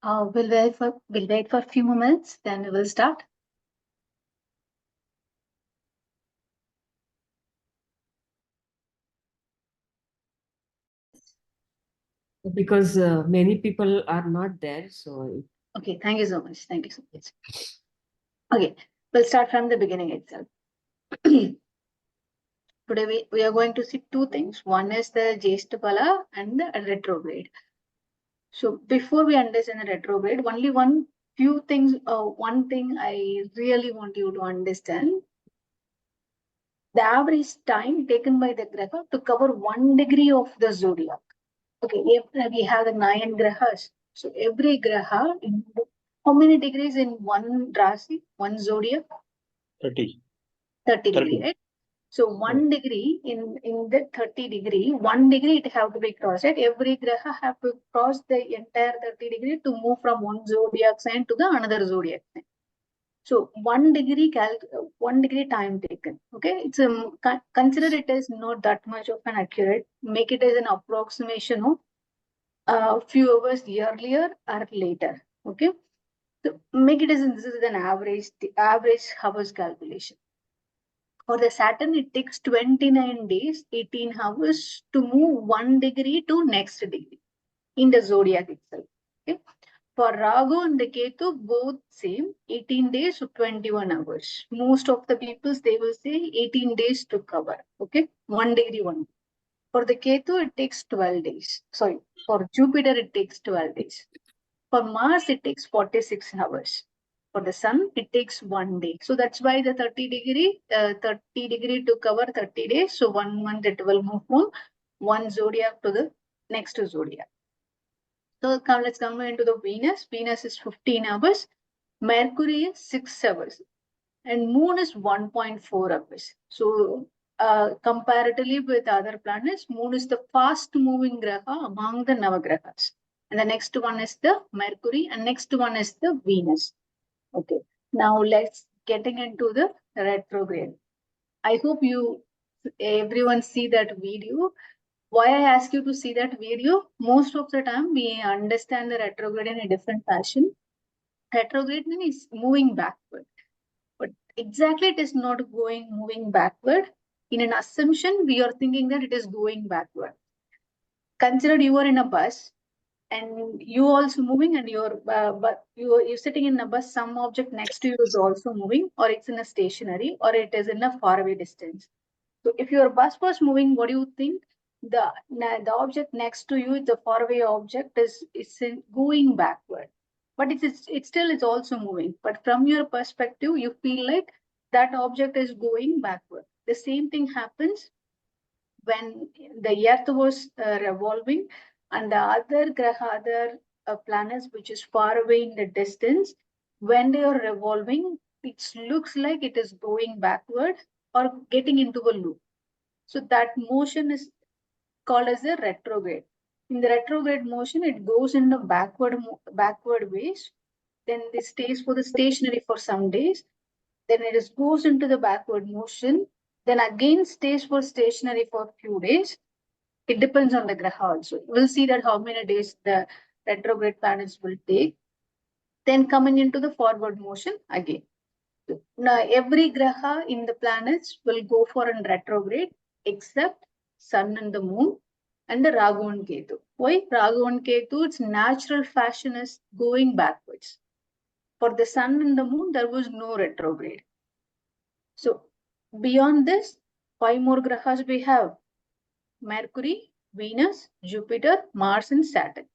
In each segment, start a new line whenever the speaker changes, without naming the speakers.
We'll wait for a few moments, then we will start.
Because many people are not there, so
Okay, thank you so much. Thank you so much. Okay, we'll start from the beginning itself. Today we are going to see two things. One is the Shadbala and the retrograde. So before we understand the retrograde, only one thing I really want you to understand. The average time taken by the graha to cover 1 degree of the zodiac. Okay, if we have the 9 grahas. So every graha, how many degrees in one rasi, one zodiac?
30.
30
30.
degree, right? So 1 degree in the 30 degree, 1 degree it have to be crossed, right? Every graha have to cross the entire 30 degree to move from one zodiac sign to the another zodiac sign. So 1 degree 1 degree time taken. Okay, it's consider it as not that much of an accurate. Make it as an approximation of a few hours earlier or later. Okay, so make it as this is an average hours calculation. For the Saturn, it takes 29 days, 18 hours to move 1 degree to next degree in the zodiac itself. Okay. For Rahu and the Ketu, both same, 18 days to 21 hours. Most of the people, they will say 18 days to cover. Okay, 1 degree, 1. For the Ketu, it takes 12 days. Sorry, for Jupiter, it takes 12 days. For Mars, it takes 46 hours. For the Sun, it takes 1 day. So that's why the 30 degree to cover 30 days. So 1 month it will move from one zodiac to the next zodiac. So let's come into the Venus. Venus is 15 hours. Mercury is 6 hours. And Moon is 1.4 hours. So comparatively with other planets, Moon is the fast moving graha among the Navagrahas. And the next one is the Mercury, and next one is the Venus. Okay. Now let's getting into the retrograde. I hope everyone see that video. Why I ask you to see that video? Most of the time we understand the retrograde in a different fashion. Retrograde means moving backward, but exactly it is not moving backward. In an assumption, we are thinking that it is going backward. Consider you are in a bus and you also moving, and you're sitting in a bus. Some object next to you is also moving, or it's in a stationary, or it is in a faraway distance. So if your bus was moving, what do you think? The object next to you, the faraway object, is going backward, but it still is also moving. But from your perspective, you feel like that object is going backward. The same thing happens when the Earth was revolving, and the other planets which is far away in the distance, when they are revolving, it looks like it is going backward or getting into a loop. So that motion is called as a retrograde. In the retrograde motion, it goes in the backward ways. Then it stays for the stationary for some days. Then it goes into the backward motion. Then again stays for stationary for a few days. It depends on the graha also. We'll see that how many days the retrograde planets will take. Then coming into the forward motion again. Now every graha in the planets will go for a retrograde except Sun and the Moon and the Rahu and Ketu. Why? Rahu and Ketu, its natural fashion is going backwards. For the Sun and the Moon, there was no retrograde. So beyond this, 5 more grahas we have: Mercury, Venus, Jupiter, Mars, and Saturn.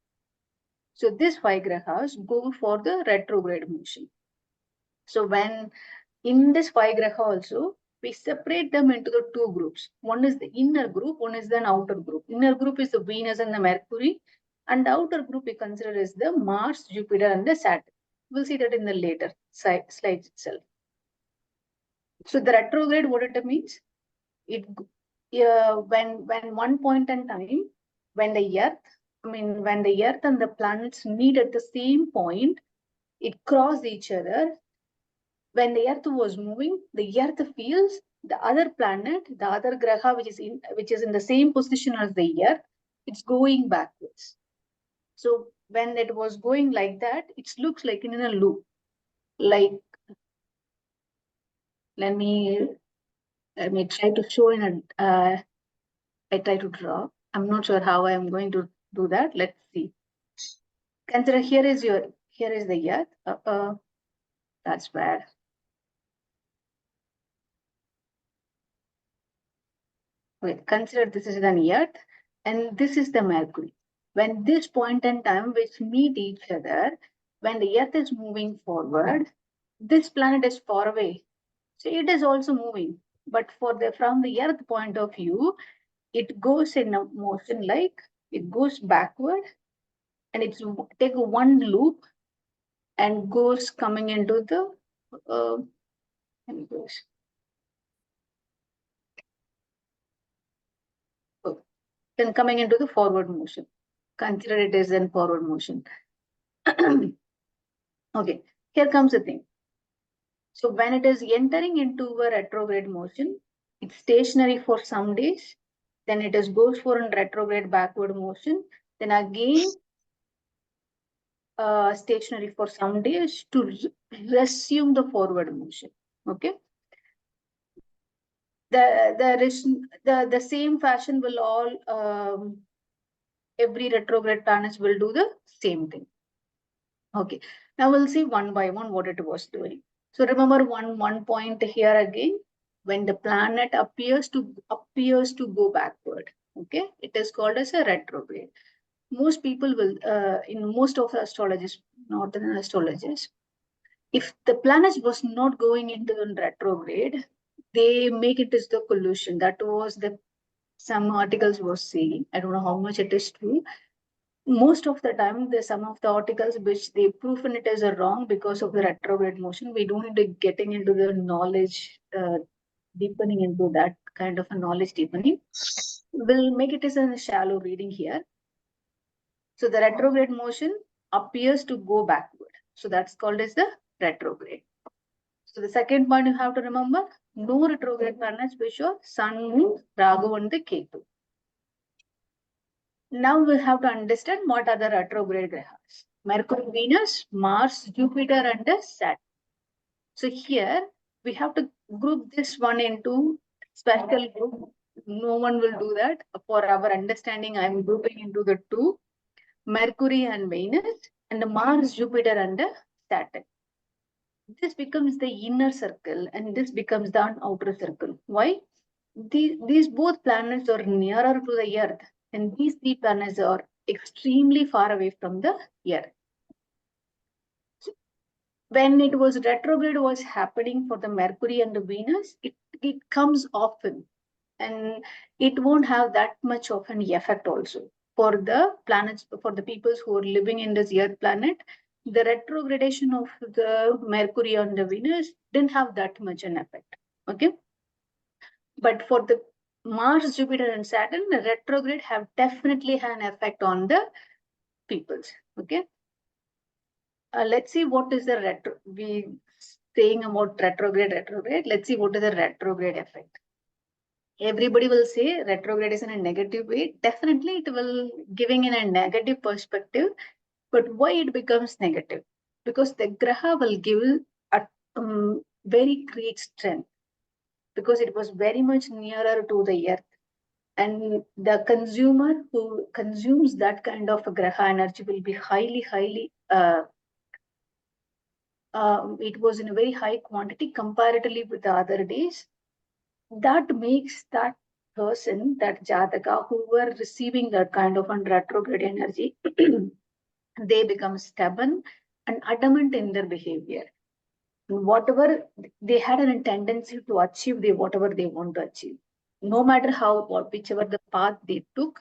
So these 5 grahas go for the retrograde motion. So when in this 5 graha also, we separate them into the 2 groups. One is the inner group, one is the outer group. Inner group is the Venus and the Mercury, and the outer group we consider as the Mars, Jupiter, and the Saturn. We'll see that in the later slides itself. So the retrograde, what it means? When one point in time, when the Earth and the planets meet at the same point, it crossed each other. When the Earth was moving, the Earth feels the other planet, the other graha, which is in the same position as the Earth, it's going backwards. So when it was going like that, it looks like in a loop. Like, let me try to show in a, I try to draw. I'm not sure how I am going to do that. Let's see. Consider here is the earth. That's bad. Wait, consider this is an earth and this is the Mercury. When this point in time which meet each other, when the earth is moving forward, this planet is far away. So it is also moving. But from the earth point of view, it goes in a motion like it goes backward and it's take one loop and goes coming into the and goes then coming into the forward motion. Consider it as in forward motion. Okay, here comes the thing. So when it is entering into a retrograde motion, it's stationary for some days, then it is goes for a retrograde backward motion, then again stationary for some days to resume the forward motion. Okay. The same fashion will all every retrograde planets will do the same thing. Okay, now we'll see one by one what it was doing. So remember one point here again, when the planet appears to go backward. Okay, it is called as a retrograde. Most people will in most of the astrologists, northern astrologists, if the planet was not going into the retrograde, they make it as the collusion. That was the some articles was saying. I don't know how much it is true. Most of the time, there's some of the articles which they proven it as a wrong because of the retrograde motion. We don't need to getting into the knowledge, deepening into that kind of a knowledge deepening. We'll make it as a shallow reading here. So the retrograde motion appears to go backward. So that's called as the retrograde. So the second point you have to remember, no retrograde planets which are Sun, Moon, Rahu and the Ketu. Now we have to understand what are the retrograde grahas. Mercury, Venus, Mars, Jupiter and the Saturn. So here we have to group this one into special group. No one will do that. For our understanding, I am grouping into the two, Mercury and Venus, and Mars, Jupiter and the Saturn. This becomes the inner circle and this becomes the outer circle. Why? These both planets are nearer to the Earth and these three planets are extremely far away from the Earth. So when it was retrograde was happening for the Mercury and the Venus, it comes often and it won't have that much of an effect also. For the planets, for the peoples who are living in this Earth planet, the retrogradation of the Mercury on the Venus didn't have that much an effect. Okay. But for the Mars, Jupiter, and Saturn, the retrograde have definitely had an effect on the peoples. Okay. Let's see what is the we saying about retrograde. Let's see what is the retrograde effect. Everybody will say retrograde is in a negative way. Definitely it will giving in a negative perspective. But why it becomes negative? Because the graha will give a very great strength because it was very much nearer to the earth. And the consumer who consumes that kind of a graha energy will be highly, it was in a very high quantity comparatively with the other days. That makes that person, that Jataka, who were receiving that kind of a retrograde energy, they become stubborn and adamant in their behavior. Whatever they had a tendency to achieve, whatever they want to achieve. No matter whichever the path they took,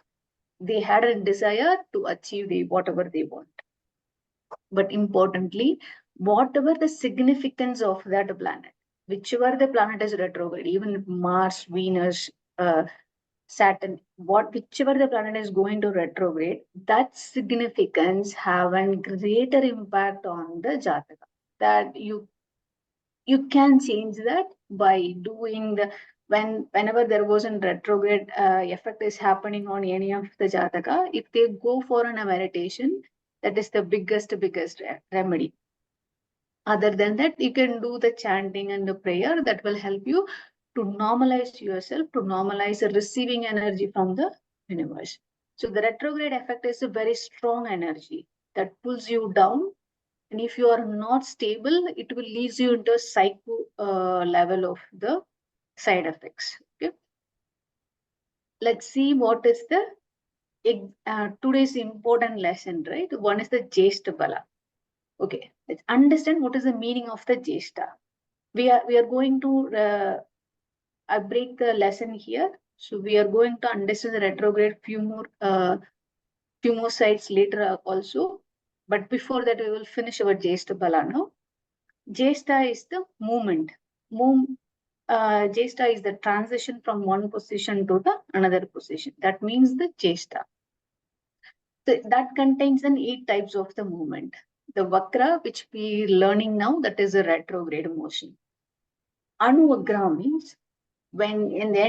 they had a desire to achieve whatever they want. But importantly, whatever the significance of that planet, whichever the planet is retrograde, even Mars, Venus, Saturn, whichever the planet is going to retrograde, that significance have a greater impact on the Jataka. That you can change that by doing the whenever there was a retrograde effect is happening on any of the Jataka, if they go for a meditation, That is the biggest remedy. Other than that, you can do the chanting and the prayer that will help you to normalize yourself, to normalize the receiving energy from the universe. So the retrograde effect is a very strong energy that pulls you down. And if you are not stable, it will lead you into a psycho level of the side effects. Okay. Let's see what is the today's important lesson, right? One is the Chesta. Okay, let's understand what is the meaning of the Chesta. We are going to break the lesson here. So we are going to understand the retrograde few more sites later also. But before that, we will finish our Chesta now. Chesta is the movement. Chesta is the transition from one position to the another position. That means the Chesta. So that contains an 8 types of the movement. The Vakra, which we are learning now, that is a retrograde motion. Anuvagra means when in the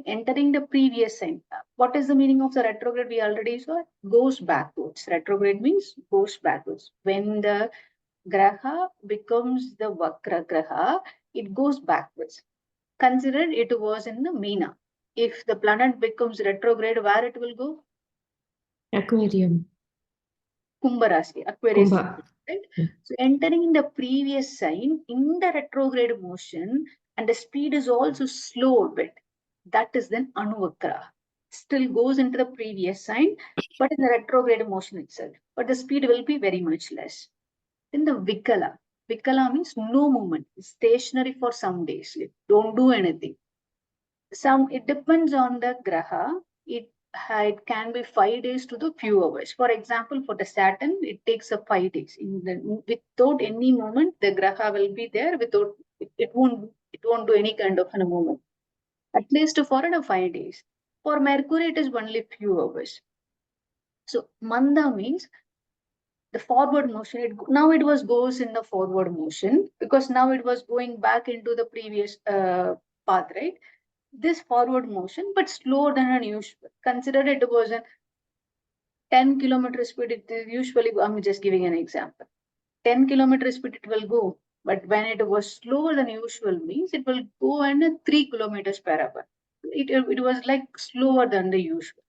entering the previous sign. What is the meaning of the retrograde? We already saw goes backwards. Retrograde means goes backwards. When the graha becomes the Vakra graha, it goes backwards. Consider it was in the Meena. If the planet becomes retrograde, where it will go?
Aquarium.
Kumbha Rashi, Aquarius.
Kumbha.
Right? So entering in the previous sign in the retrograde motion, and the speed is also slow a bit. That is then Anuvakra. Still goes into the previous sign, but in the retrograde motion itself. But the speed will be very much less. Then the Vikala. Vikala means no movement, stationary for some days. Don't do anything. It depends on the graha. It can be 5 days to the few hours. For example, for the Saturn, it takes 5 days. Without any movement, the graha will be there. Without it won't do any kind of a movement. At least for 5 days. For Mercury, it is only few hours. So Manda means the forward motion. Now it goes in the forward motion because now it was going back into the previous path, right? This forward motion, but slower than unusual. Consider it was a 10 kilometer speed. It is usually, I'm just giving an example. 10 kilometer speed it will go, but when it was slower than usual means it will go at 3 kilometers per hour. It was like slower than the usual.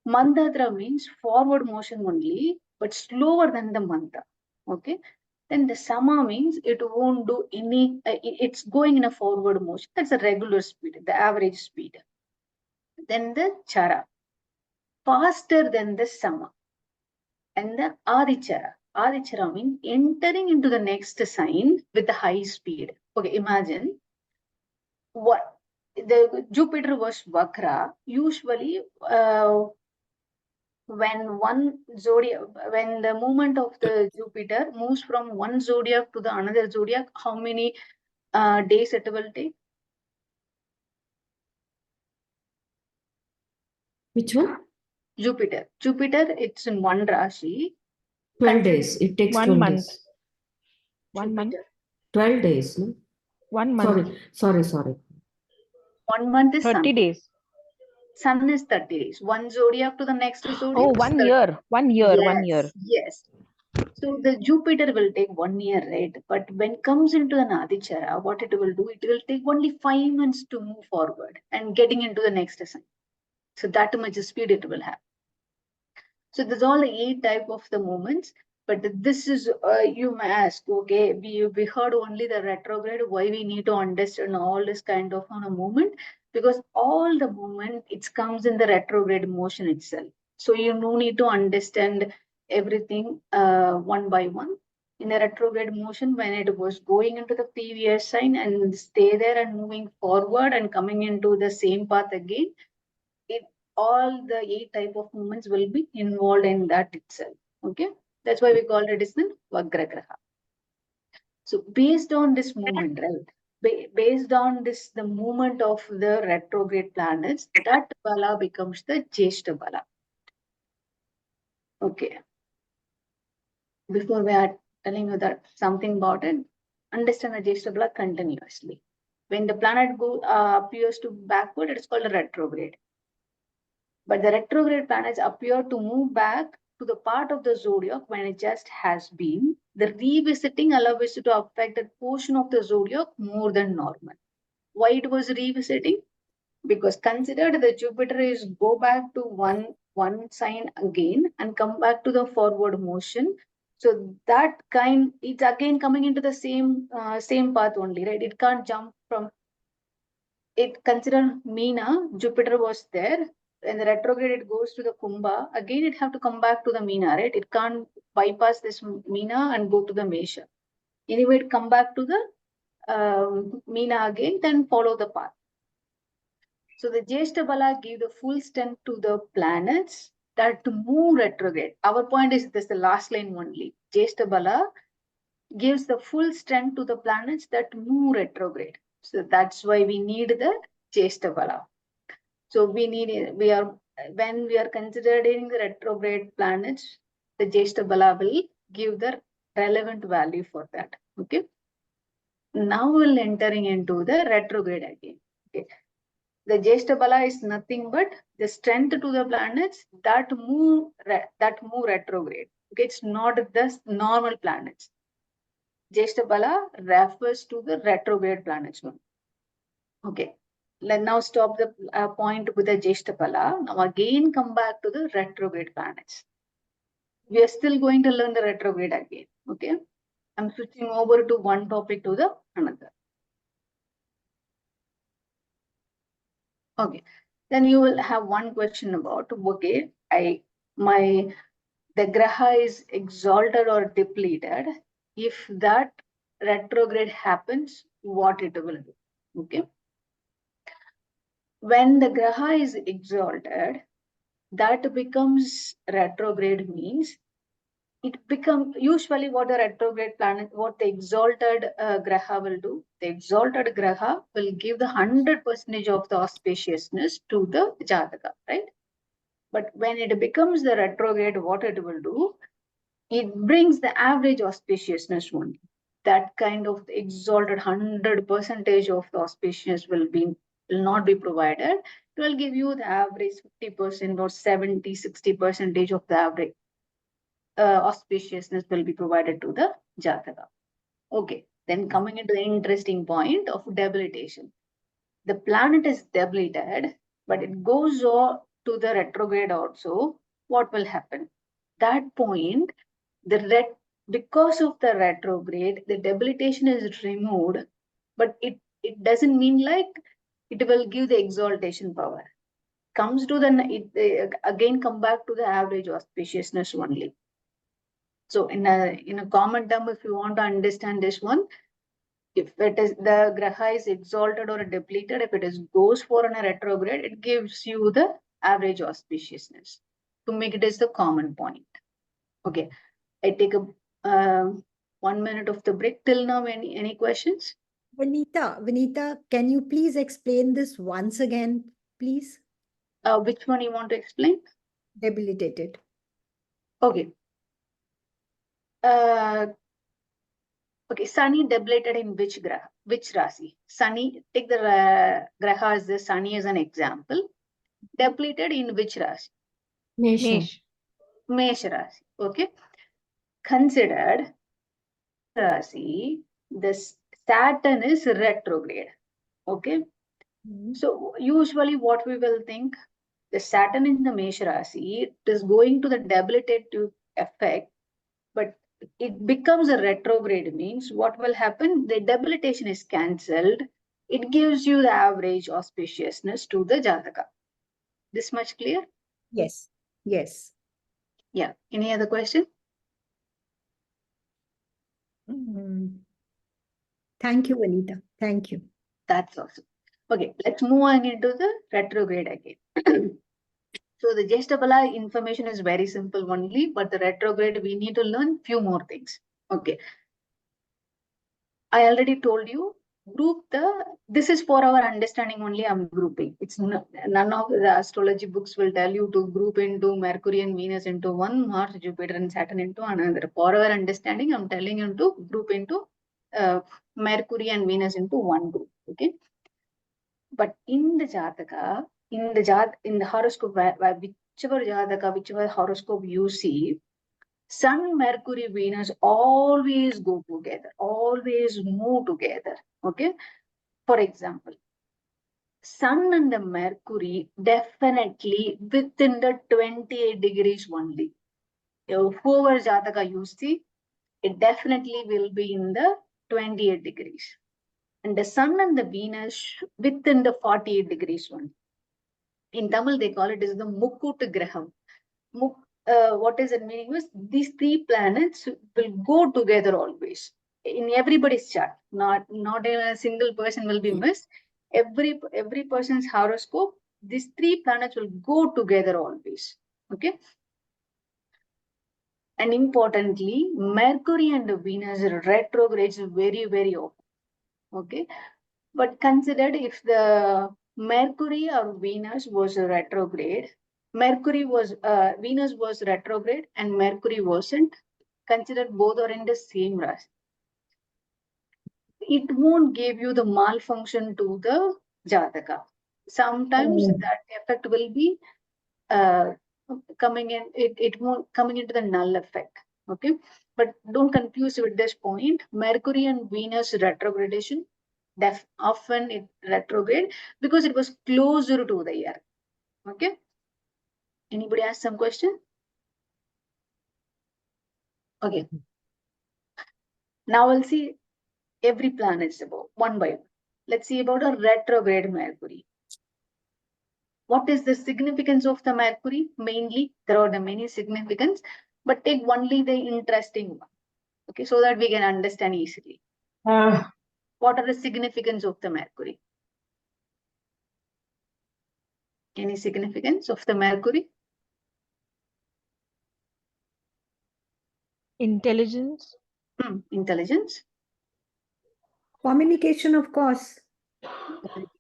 Mandatra means forward motion only, but slower than the manta. Okay. Then the sama means it won't do any, it's going in a forward motion. That's a regular speed, the average speed. Then the chara, faster than the sama. And the adichara. Adichara means entering into the next sign with a high speed. Okay, imagine what the Jupiter was Vakra. Usually, when the movement of the Jupiter moves from one zodiac to the another zodiac, how many days it will take?
Which one?
Jupiter. Jupiter, it's in one Rashi.
12 days. It takes
1
12
month.
days.
1 month.
12 days, no?
1 month.
Sorry.
1 month is
30
sun.
days.
Sun is 30 days. One zodiac to the next zodiac.
Oh, 1 year. 1 year.
Yes,
1 year.
yes. So the Jupiter will take 1 year, right? But when it comes into an Adichara, what it will do, it will take only 5 months to move forward and getting into the next sign. So that much speed it will have. So there's all the 8 type of the movements. But this is, you may ask, okay, we heard only the retrograde, why we need to understand all this kind of movement? Because all the movement, it comes in the retrograde motion itself. So you no need to understand everything one by one. In the retrograde motion, when it was going into the previous sign and stay there and moving forward and coming into the same path again, all the 8 type of movements will be involved in that itself. Okay. That's why we call it as the Vagragraha. So based on this movement, right? Based on this, the movement of the retrograde planets, that Bala becomes the Chesta Bala. Okay. Before we are telling you that something about it, understand the Chesta Bala continuously. When the planet appears to backward, it's called a retrograde. But the retrograde planets appear to move back to the part of the zodiac when it just has been, the revisiting allows it to affect that portion of the zodiac more than normal. Why it was revisiting? Because considered the Jupiter is go back to one sign again and come back to the forward motion. So that kind, it's again coming into the same path only, right? It can't jump from it. Consider Meena, Jupiter was there. And the retrograde, it goes to the Kumbha. Again, it have to come back to the Meena, right? It can't bypass this Meena and go to the Mesha. Anyway, it come back to the Meena again, then follow the path. So the Chesta give the full strength to the planets that move retrograde. Our point is this, the last line only. Chesta gives the full strength to the planets that move retrograde. So that's why we need the Chesta. So when we are considering the retrograde planets, the Chesta will give the relevant value for that. Okay. Now we're entering into the retrograde again. Okay. The Chesta is nothing but the strength to the planets that move retrograde. Okay, it's not the normal planets. Chesta refers to the retrograde planets. Okay, let's now stop the point with the Chesta. Now again come back to the retrograde planets. We are still going to learn the retrograde again. Okay, I'm switching over to one topic to the another. Okay, then you will have one question about, okay, the graha is exalted or depleted. If that retrograde happens, what it will do? Okay. When the graha is exalted, that becomes retrograde means it becomes usually what the retrograde planet, what the exalted graha will do. The exalted graha will give the 100% of the auspiciousness to the jataka, right? But when it becomes the retrograde, what it will do, it brings the average auspiciousness only. That kind of exalted 100% of the auspiciousness will not be provided. It will give you the average 50% or 70, 60% of the average auspiciousness will be provided to the jataka. Okay, then coming into the interesting point of debilitation. The planet is debilitated, but it goes on to the retrograde also. What will happen? That point, because of the retrograde, the debilitation is removed, but it doesn't mean like it will give the exaltation power. Comes to again come back to the average auspiciousness only. So in a common term, if you want to understand this one, if it is the graha is exalted or depleted, if it is goes for a retrograde, it gives you the average auspiciousness. To make it as the common point. Okay, I take a 1 minute of the break. Till now, any questions?
Vinita, can you please explain this once again, please?
Which one you want to explain?
Debilitated.
Okay. Okay, Sunny debilitated in which graha? Which rasi? Sunny, take the graha as the Sunny as an example. Depleted in which rasi?
Mesha.
Mesha rasi. Okay. Considered rasi, this Saturn is retrograde. Okay. So usually what we will think, the Saturn in the Mesha rasi, it is going to the debilitative effect, but it becomes a retrograde means what will happen? The debilitation is cancelled. It gives you the average auspiciousness to the jataka. This much clear?
Yes. Yes.
Yeah. Any other question?
Thank you, Vinita. Thank you.
That's awesome. Okay, let's move on into the retrograde again. So the Chesta information is very simple only, but the retrograde, we need to learn few more things. Okay. I already told you, this is for our understanding only. I'm grouping. It's none of the astrology books will tell you to group into Mercury and Venus into one, Mars, Jupiter and Saturn into another. For our understanding, I'm telling you to group into Mercury and Venus into one group. Okay. But in the Jataka, in the horoscope, whichever Jataka, whichever horoscope you see, Sun, Mercury, Venus always go together, always move together. Okay. For example, Sun and the Mercury definitely within the 28 degrees only. Whoever Jataka you see, it definitely will be in the 28 degrees. And the Sun and the Venus within the 48 degrees one. In Tamil, they call it as the Mukkut Graham. What is it meaning is these three planets will go together always in everybody's chart. Not a single person will be missed. Every person's horoscope, these three planets will go together always. Okay. And importantly, Mercury and Venus retrogrades very, very often. Okay. But considered if the Mercury or Venus was a retrograde, Venus was retrograde and Mercury wasn't, considered both are in the same rasi. It won't give you the malfunction to the Jataka. Sometimes that effect will be coming in, it won't coming into the null effect. Okay. But don't confuse with this point. Mercury and Venus retrogradation, often it retrograde because it was closer to the Earth. Okay. Anybody ask some question? Okay. Now we'll see every planets about one by one. Let's see about a retrograde Mercury. What is the significance of the Mercury? Mainly, there are the many significance, but take only the interesting one. Okay, so that we can understand easily. What are the significance of the Mercury? Any significance of the Mercury?
Intelligence.
Intelligence.
Communication, of course.
Communication.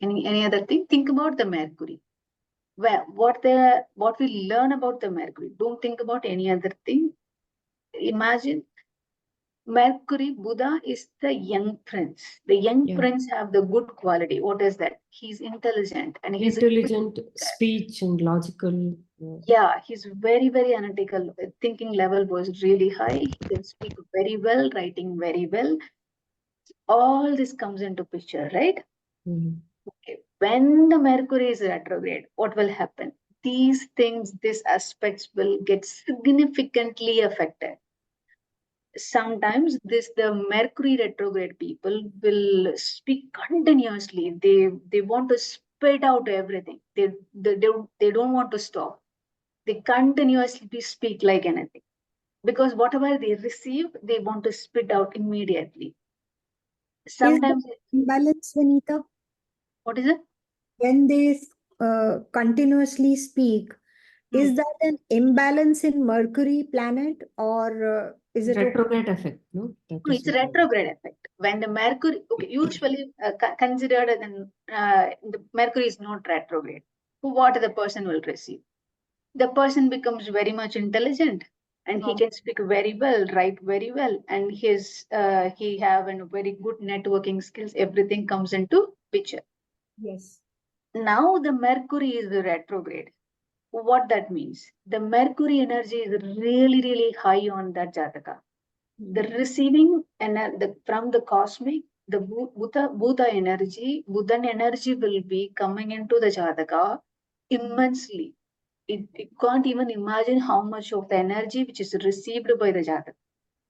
Any other thing? Think about the Mercury. Well, what we learn about the Mercury. Don't think about any other thing. Imagine Mercury, Buddha is the young prince. The young prince have the good quality. What is that? He's intelligent and he's
intelligent, speech and logical.
Yeah, he's very, very analytical. Thinking level was really high. He can speak very well, writing very well. All this comes into picture, right? Okay. When the Mercury is retrograde, what will happen? These things, these aspects will get significantly affected. Sometimes the Mercury retrograde people will speak continuously. They want to spit out everything. They don't want to stop. They continuously speak like anything. Because whatever they receive, they want to spit out immediately. Sometimes
Imbalance, Vanita.
what is it?
When they continuously speak, is that an imbalance in Mercury planet, or is it
retrograde effect? No,
No, it's a retrograde effect. When the Mercury, okay, usually considered the Mercury is not retrograde. What the person will receive? The person becomes very much intelligent, and he can speak very well, write very well, and he have a very good networking skills. Everything comes into picture.
Yes.
Now the Mercury is the retrograde. What that means? The Mercury energy is really, really high on that Jataka. The receiving and from the cosmic, the Buddha energy, Buddhan energy will be coming into the Jataka immensely. It can't even imagine how much of the energy which is received by the Jataka.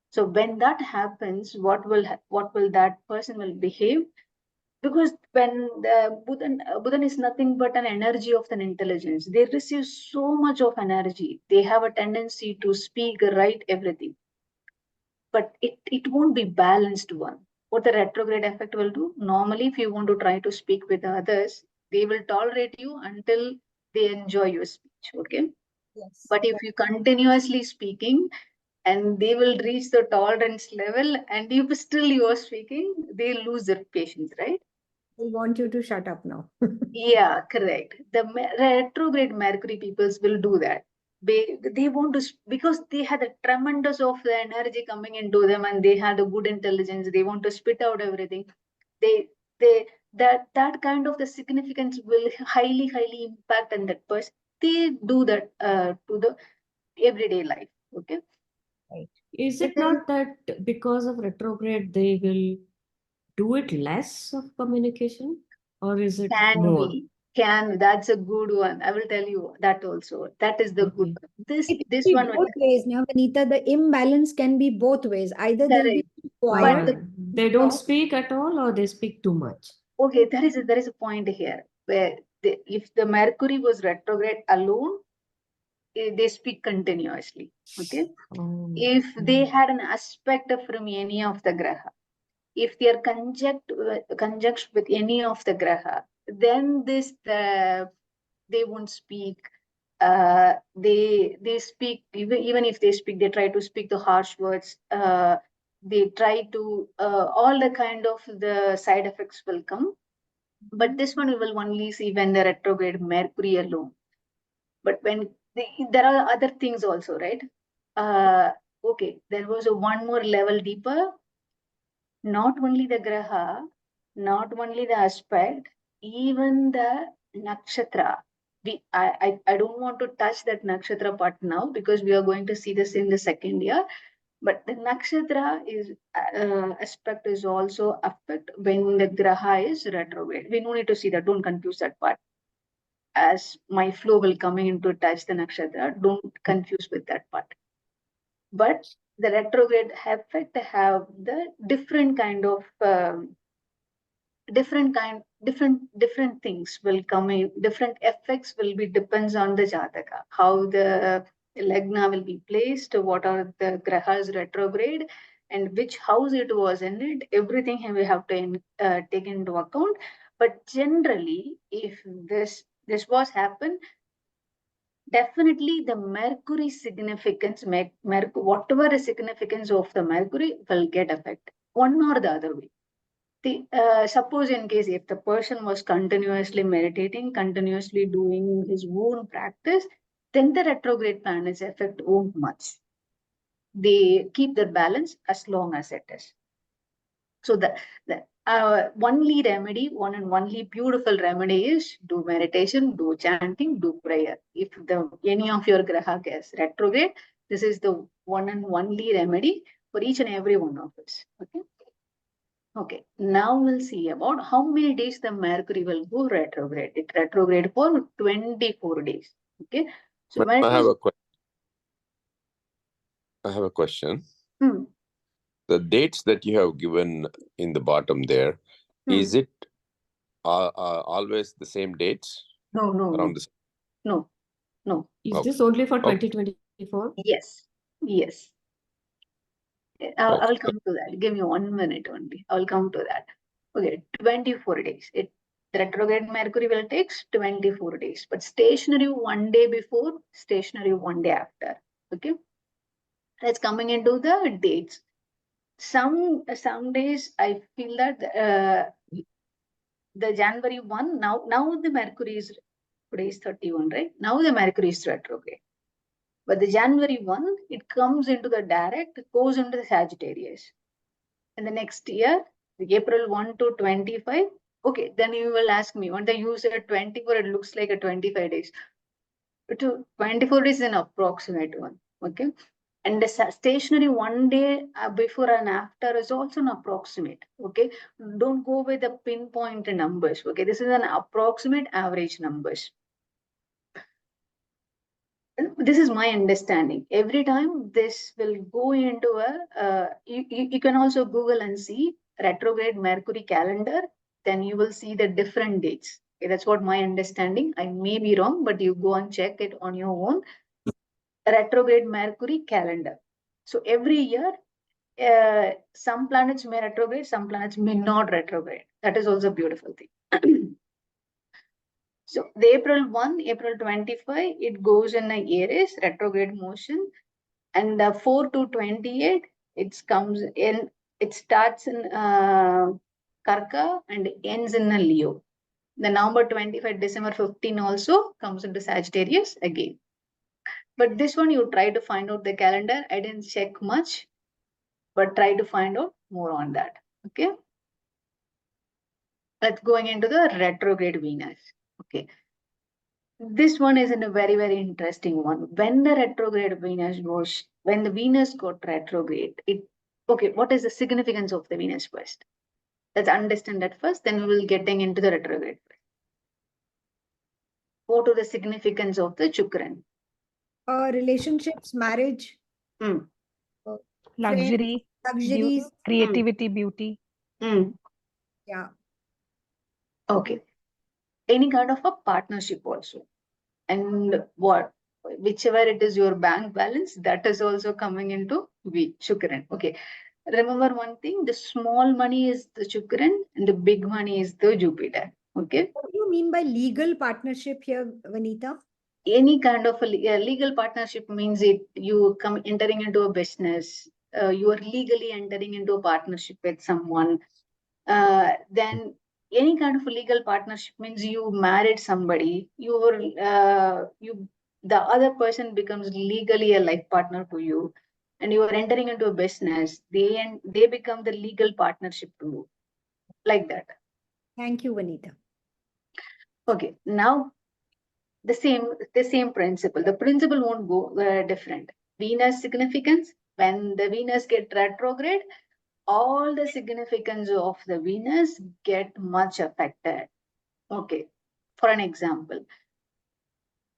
So when that happens, what will that person will behave? Because when the Buddhan is nothing but an energy of an intelligence, they receive so much of energy. They have a tendency to speak, write, everything. But it won't be balanced one. What the retrograde effect will do? Normally, if you want to try to speak with others, they will tolerate you until they enjoy your speech. Okay.
Yes.
But if you continuously speaking, and they will reach the tolerance level, and if still you are speaking, they lose their patience, right?
They want you to shut up now.
Yeah, correct. The retrograde Mercury peoples will do that. they want to, because they had a tremendous of the energy coming into them and they had a good intelligence, they want to spit out everything. They that kind of the significance will highly impact on that person. They do that to the everyday life. Okay.
Is it
Then-
not that because of retrograde they will do it less of communication, or is it
Can
more?
be, that's a good one. I will tell you that also. That is the good
Okay.
one. This
It can
this
be
one
both ways now, Vanita. The imbalance can be both ways. Either they'll be
correct.
quiet.
But
They don't speak at all, or they speak too much.
okay, there is a point here where if the Mercury was retrograde alone, they speak continuously. Okay.
Oh.
If they had an aspect from any of the graha, if they are conjunct with any of the graha, then they won't speak. They speak, even if they speak, they try to speak the harsh words. They try to all the kind of the side effects will come. But this one we will only see when the retrograde Mercury alone. But when there are other things also, right? Okay, there was a one more level deeper. Not only the graha, not only the aspect, even the nakshatra. I don't want to touch that nakshatra part now because we are going to see this in the second year. But the nakshatra is aspect is also affect when the graha is retrograde. We don't need to see that. Don't confuse that part. As my flow will coming into touch the nakshatra, don't confuse with that part. But the retrograde effect have the different kind of different things will come in, different effects will be depends on the jataka, how the lagna will be placed, what are the grahas retrograde, and which house it was in it. Everything we have to take into account. But generally, if this was happen, definitely the Mercury significance, whatever the significance of the Mercury will get affected one or the other way. Suppose in case if the person was continuously meditating, continuously doing his own practice, then the retrograde planets effect won't much. They keep their balance as long as it is. So the only remedy, one and only beautiful remedy is do meditation, do chanting, do prayer. If any of your graha is retrograde, this is the one and only remedy for each and every one of us. Okay. Okay, now we'll see about how many days the Mercury will go retrograde. It retrograde for 24 days. Okay, so when
I have a question. I have a question. The dates that you have given in the bottom there, is it always the same dates?
No.
Is this only for 2024?
Yes. I will come to that. Give me 1 minute only. I will come to that. Okay, 24 days. The retrograde Mercury will take 24 days, but stationary 1 day before, stationary 1 day after. Okay, that's coming into the dates. Some days I feel that the January 1, now the Mercury is, today is 31, right? Now the Mercury is retrograde. But the January 1, it comes into the direct, goes into the Sagittarius. And the next year, the April 1 to 25, okay, then you will ask me, when they use a 24, it looks like a 25 days. But 24 days is an approximate one, okay? And the stationary 1 day before and after is also an approximate, okay? Don't go with the pinpoint numbers, okay? This is an approximate average numbers. This is my understanding. Every time this will go into you can also Google and see retrograde Mercury calendar, then you will see the different dates. Okay, that's what my understanding. I may be wrong, but you go and check it on your own. Retrograde Mercury calendar. So every year, some planets may retrograde, some planets may not retrograde. That is also a beautiful thing. So the April 1, April 25, it goes in the Aries retrograde motion, and the 4 to 28, it comes in. It starts in Karka and ends in a Leo. The November 25, December 15 also comes into Sagittarius again. But this one, you try to find out the calendar. I didn't check much, but try to find out more on that. Okay. Let's going into the retrograde Venus. Okay. This one is in a very, very interesting one. When the retrograde Venus goes, when the Venus got retrograde, okay, what is the significance of the Venus first? Let's understand that first, then we will getting into the retrograde. What are the significance of the Chukran?
Relationships, marriage,
Mm.
Luxury,
luxuries.
creativity, beauty.
Mm.
Yeah.
Okay. Any kind of a partnership also. And whichever it is your bank balance, that is also coming into Shukran. Okay. Remember one thing, the small money is the Shukran and the big money is the Jupiter. Okay.
What do you mean by legal partnership here, Vanita?
Any kind of a legal partnership means you come entering into a business, you are legally entering into a partnership with someone. Then any kind of a legal partnership means you married somebody, the other person becomes legally a life partner to you, and you are entering into a business. They become the legal partnership to you, like that.
Thank you, Vanita.
Okay, now the same principle. The principle won't go different. Venus significance, when the Venus get retrograde, all the significance of the Venus get much affected. Okay, for an example,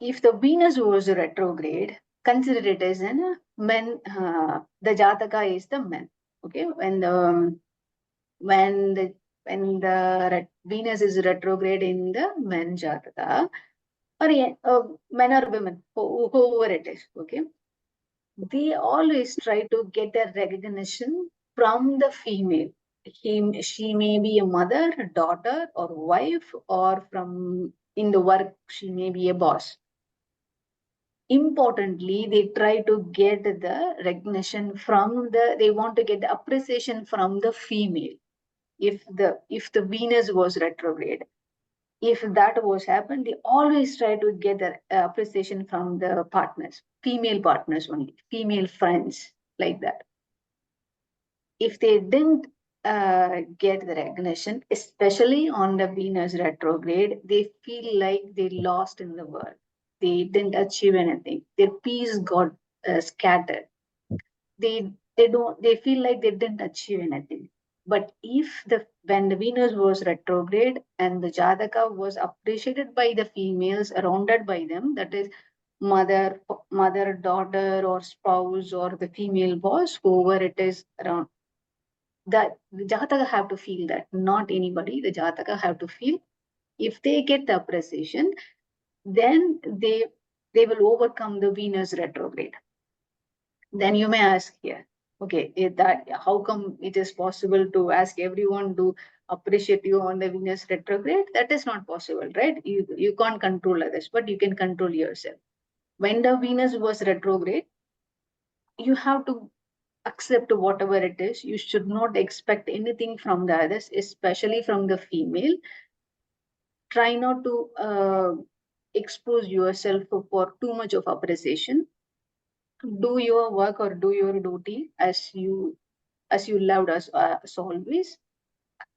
if the Venus was retrograde, consider it as in men. The Jataka is the men. Okay, when the Venus is retrograde in the men Jataka, or men or women, whoever it is, okay, they always try to get a recognition from the female. She may be a mother, daughter, or wife, or from in the work, she may be a boss. Importantly, they try to get the recognition they want to get the appreciation from the female. If the Venus was retrograde, if that was happened, they always try to get the appreciation from the partners, female partners only, female friends, like that. If they didn't get the recognition, especially on the Venus retrograde, they feel like they lost in the world. They didn't achieve anything. Their peace got scattered. They feel like they didn't achieve anything. But when the Venus was retrograde and the Jataka was appreciated by the females surrounded by them, that is mother, daughter, or spouse, or the female boss, whoever it is around, that the Jataka have to feel that, not anybody. The Jataka have to feel. If they get the appreciation, then they will overcome the Venus retrograde. Then you may ask here, okay, how come it is possible to ask everyone to appreciate you on the Venus retrograde? That is not possible, right? You can't control others, but you can control yourself. When the Venus was retrograde, you have to accept whatever it is. You should not expect anything from the others, especially from the female. Try not to expose yourself for too much of appreciation. Do your work or do your duty as you loved us always.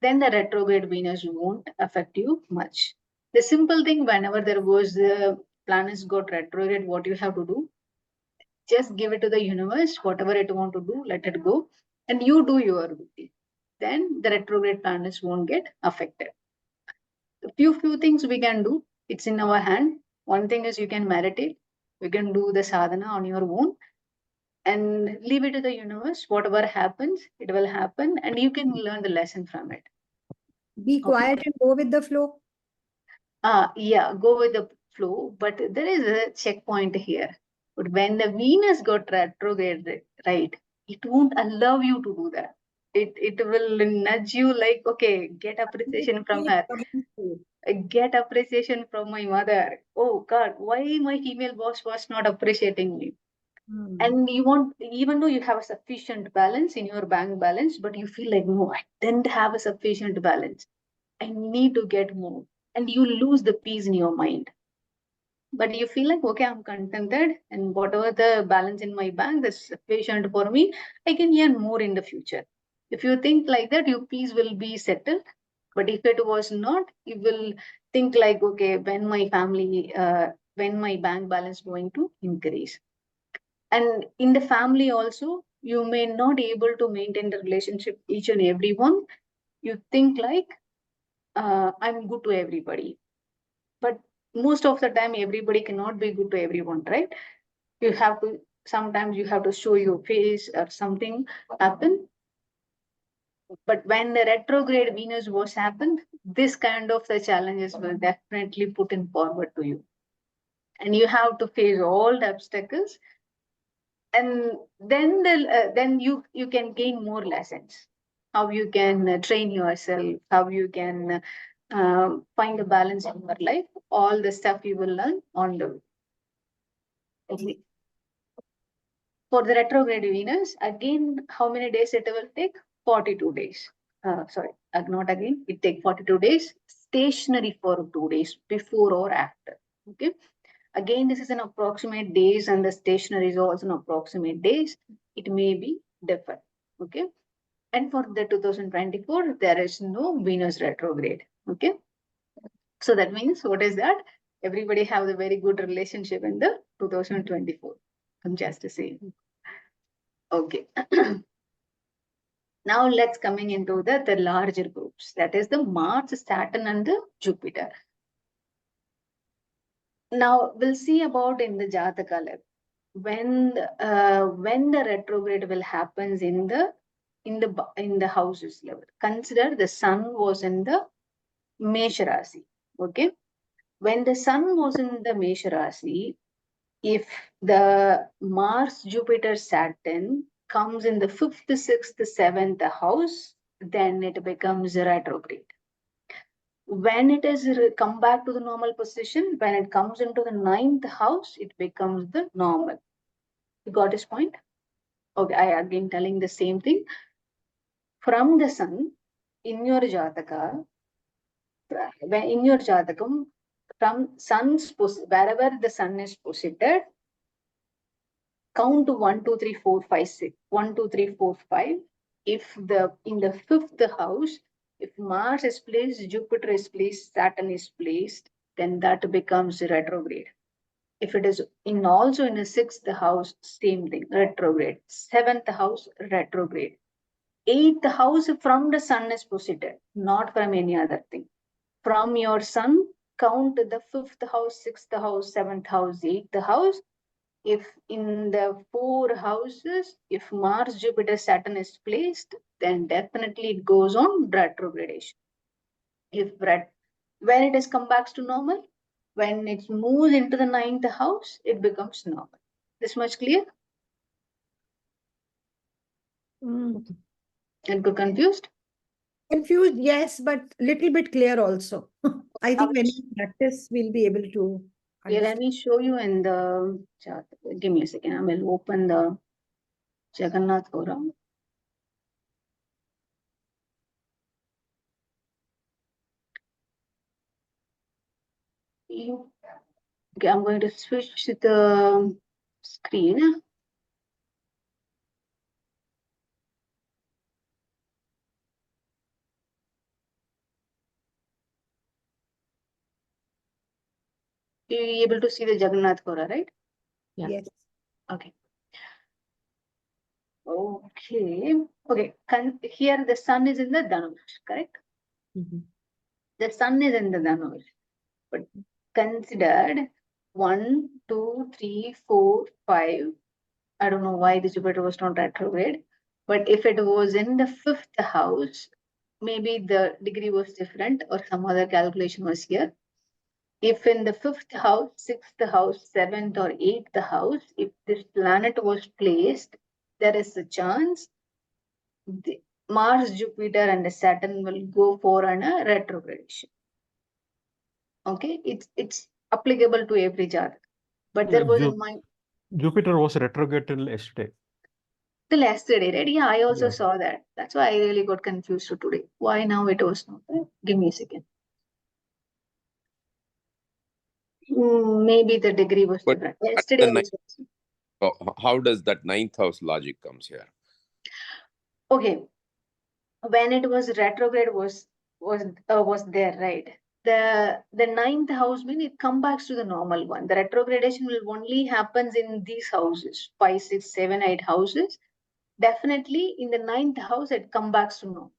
Then the retrograde Venus won't affect you much. The simple thing, whenever there was the planets got retrograde, what you have to do, just give it to the universe, whatever it want to do, let it go, and you do your duty. Then the retrograde planets won't get affected. A few things we can do. It's in our hand. One thing is you can meditate. You can do the sadhana on your own and leave it to the universe. Whatever happens, it will happen, and you can learn the lesson from it.
Be quiet and go with the flow.
Yeah, go with the flow, but there is a checkpoint here. But when the Venus got retrograde, right, it won't allow you to do that. It will nudge you like, okay, get appreciation from her. Get appreciation from my mother. Oh God, why my female boss was not appreciating me? And you want, even though you have a sufficient balance in your bank balance, but you feel like, no, I didn't have a sufficient balance. I need to get more. And you lose the peace in your mind. but you feel like, okay, I'm contented, and whatever the balance in my bank is sufficient for me, I can earn more in the future. If you think like that, your peace will be settled. But if it was not, you will think like, okay, when my bank balance going to increase. And in the family also, you may not able to maintain the relationship each and everyone. You think like, I'm good to everybody. But most of the time, everybody cannot be good to everyone, right? You have to, sometimes you have to show your face or something happen. But when the retrograde Venus was happened, this kind of the challenges will definitely put in forward to you. And you have to face all the obstacles. And then you can gain more lessons. How you can train yourself, how you can find a balance in your life, all the stuff you will learn on the way. For the retrograde Venus, again, how many days it will take? 42 days. Sorry, not again, it take 42 days, stationary for 2 days, before or after. Okay. Again, this is an approximate days, and the stationary is also an approximate days. It may be different. Okay. And for the 2024, there is no Venus retrograde. Okay. So that means, what is that? Everybody have a very good relationship in the 2024. I'm just saying. Okay. Now let's coming into the larger groups. That is the Mars, Saturn, and the Jupiter. Now we'll see about in the Jataka level. When the retrograde will happens in the houses level. Consider the sun was in the Mesha Rasi. Okay. When the sun was in the Mesha Rasi, if the Mars, Jupiter, Saturn comes in the 5th, 6th, 7th house, then it becomes retrograde. When it is come back to the normal position, when it comes into the 9th house, it becomes the normal. You got his point? Okay, I again telling the same thing. From the sun, in your Jataka, in your Jatakam, from sun's wherever the sun is posited, count to 1, 2, 3, 4, 5, 6. 1, 2, 3, 4, 5. If in the 5th house, if Mars is placed, Jupiter is placed, Saturn is placed, then that becomes retrograde. If it is also in the 6th house, same thing, retrograde. 7th house, retrograde. 8th house from the sun is posited, not from any other thing. From your sun, count the 5th house, 6th house, 7th house, 8th house. If in the 4 houses, if Mars, Jupiter, Saturn is placed, then definitely it goes on retrogradation. When it is come back to normal, when it moves into the 9th house, it becomes normal. This much clear? And go confused?
Confused, yes, but little bit clear also. I think when you practice, we'll be able to
Yeah, let
understand.
me show you in the chart. Give me a second. I will open the Jagannath Puram. Okay, I'm going to switch the screen. You're able to see the Jagannath Pura, right?
Yeah.
Yes.
Okay. Okay. Okay. Here the sun is in the Dhanush, correct?
Mhm.
The sun is in the Dhanush. But considered 1, 2, 3, 4, 5. I don't know why the Jupiter was not retrograde. But if it was in the 5th house, maybe the degree was different or some other calculation was here. If in the 5th house, 6th house, 7th or 8th house, if this planet was placed, there is a chance the Mars, Jupiter, and Saturn will go for a retrogradation. Okay, it's applicable to every chart. But there was in my
Jupiter was retrograde till yesterday.
till yesterday, right? Yeah, I also
Yeah.
saw that. That's why I really got confused today. Why now it was not? Give me a second. Maybe the degree was
But
different.
at
Yesterday
the ninth,
also.
how does that ninth house logic comes here?
Okay, when it was retrograde was there, right? The ninth house means it comes back to the normal one. The retrogradation will only happens in these houses, 5, 6, 7, 8 houses. Definitely in the ninth house, it comes back to normal.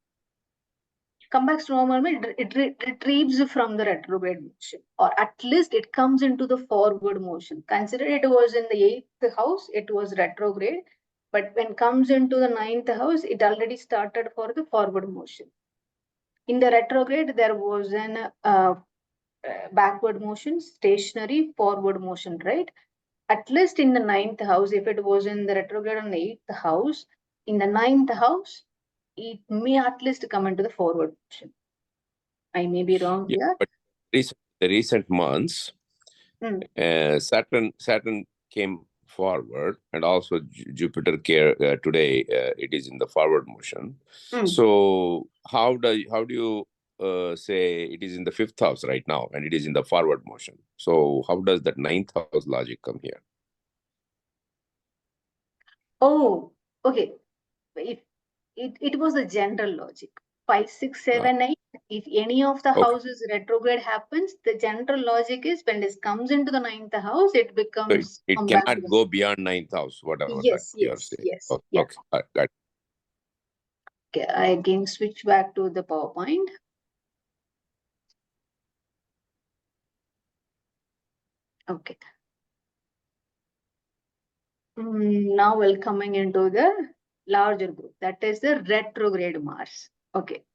Come back to normal means it retrieves from the retrograde motion, or at least it comes into the forward motion. Consider it was in the 8th house, it was retrograde, but when comes into the 9th house, it already started for the forward motion. In the retrograde, there was an backward motion, stationary, forward motion, right? At least in the 9th house, if it was in the retrograde on the 8th house, in the 9th house, it may at least come into the forward motion. I may be wrong here.
But the recent months, Saturn came forward, and also Jupiter today it is in the forward motion. So how do you say it is in the 5th house right now and it is in the forward motion? So how does that 9th house logic come here?
Oh, okay. If it was a general logic. 5, 6, 7, 8. If any of the houses retrograde happens, the general logic is when this comes into the 9th house, it becomes.
So it cannot go beyond 9th house, whatever
Yes,
that you are
yes,
saying.
yes.
Okay,
Yeah.
okay. Got it.
Okay, I again switch back to the PowerPoint. Okay. Now we're coming into the larger group. That is the retrograde Mars. Okay.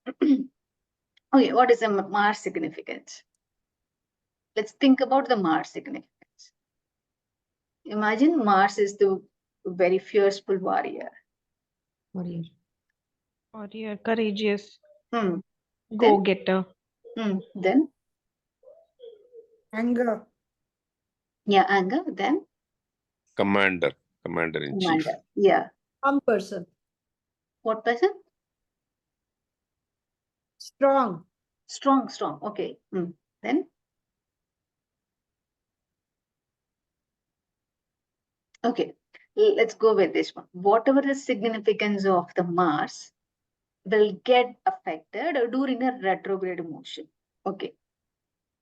Okay, what is the Mars significance? Let's think about the Mars significance. Imagine Mars is the very fearful warrior.
Warrior.
Warrior, courageous,
Hmm.
go-getter.
Then?
Anger.
Yeah, anger. Then?
Commander-in-chief.
Yeah.
Calm person.
What person?
Strong.
Strong. Okay. Then? Okay. Let's go with this one. Whatever the significance of the Mars will get affected during a retrograde motion. Okay.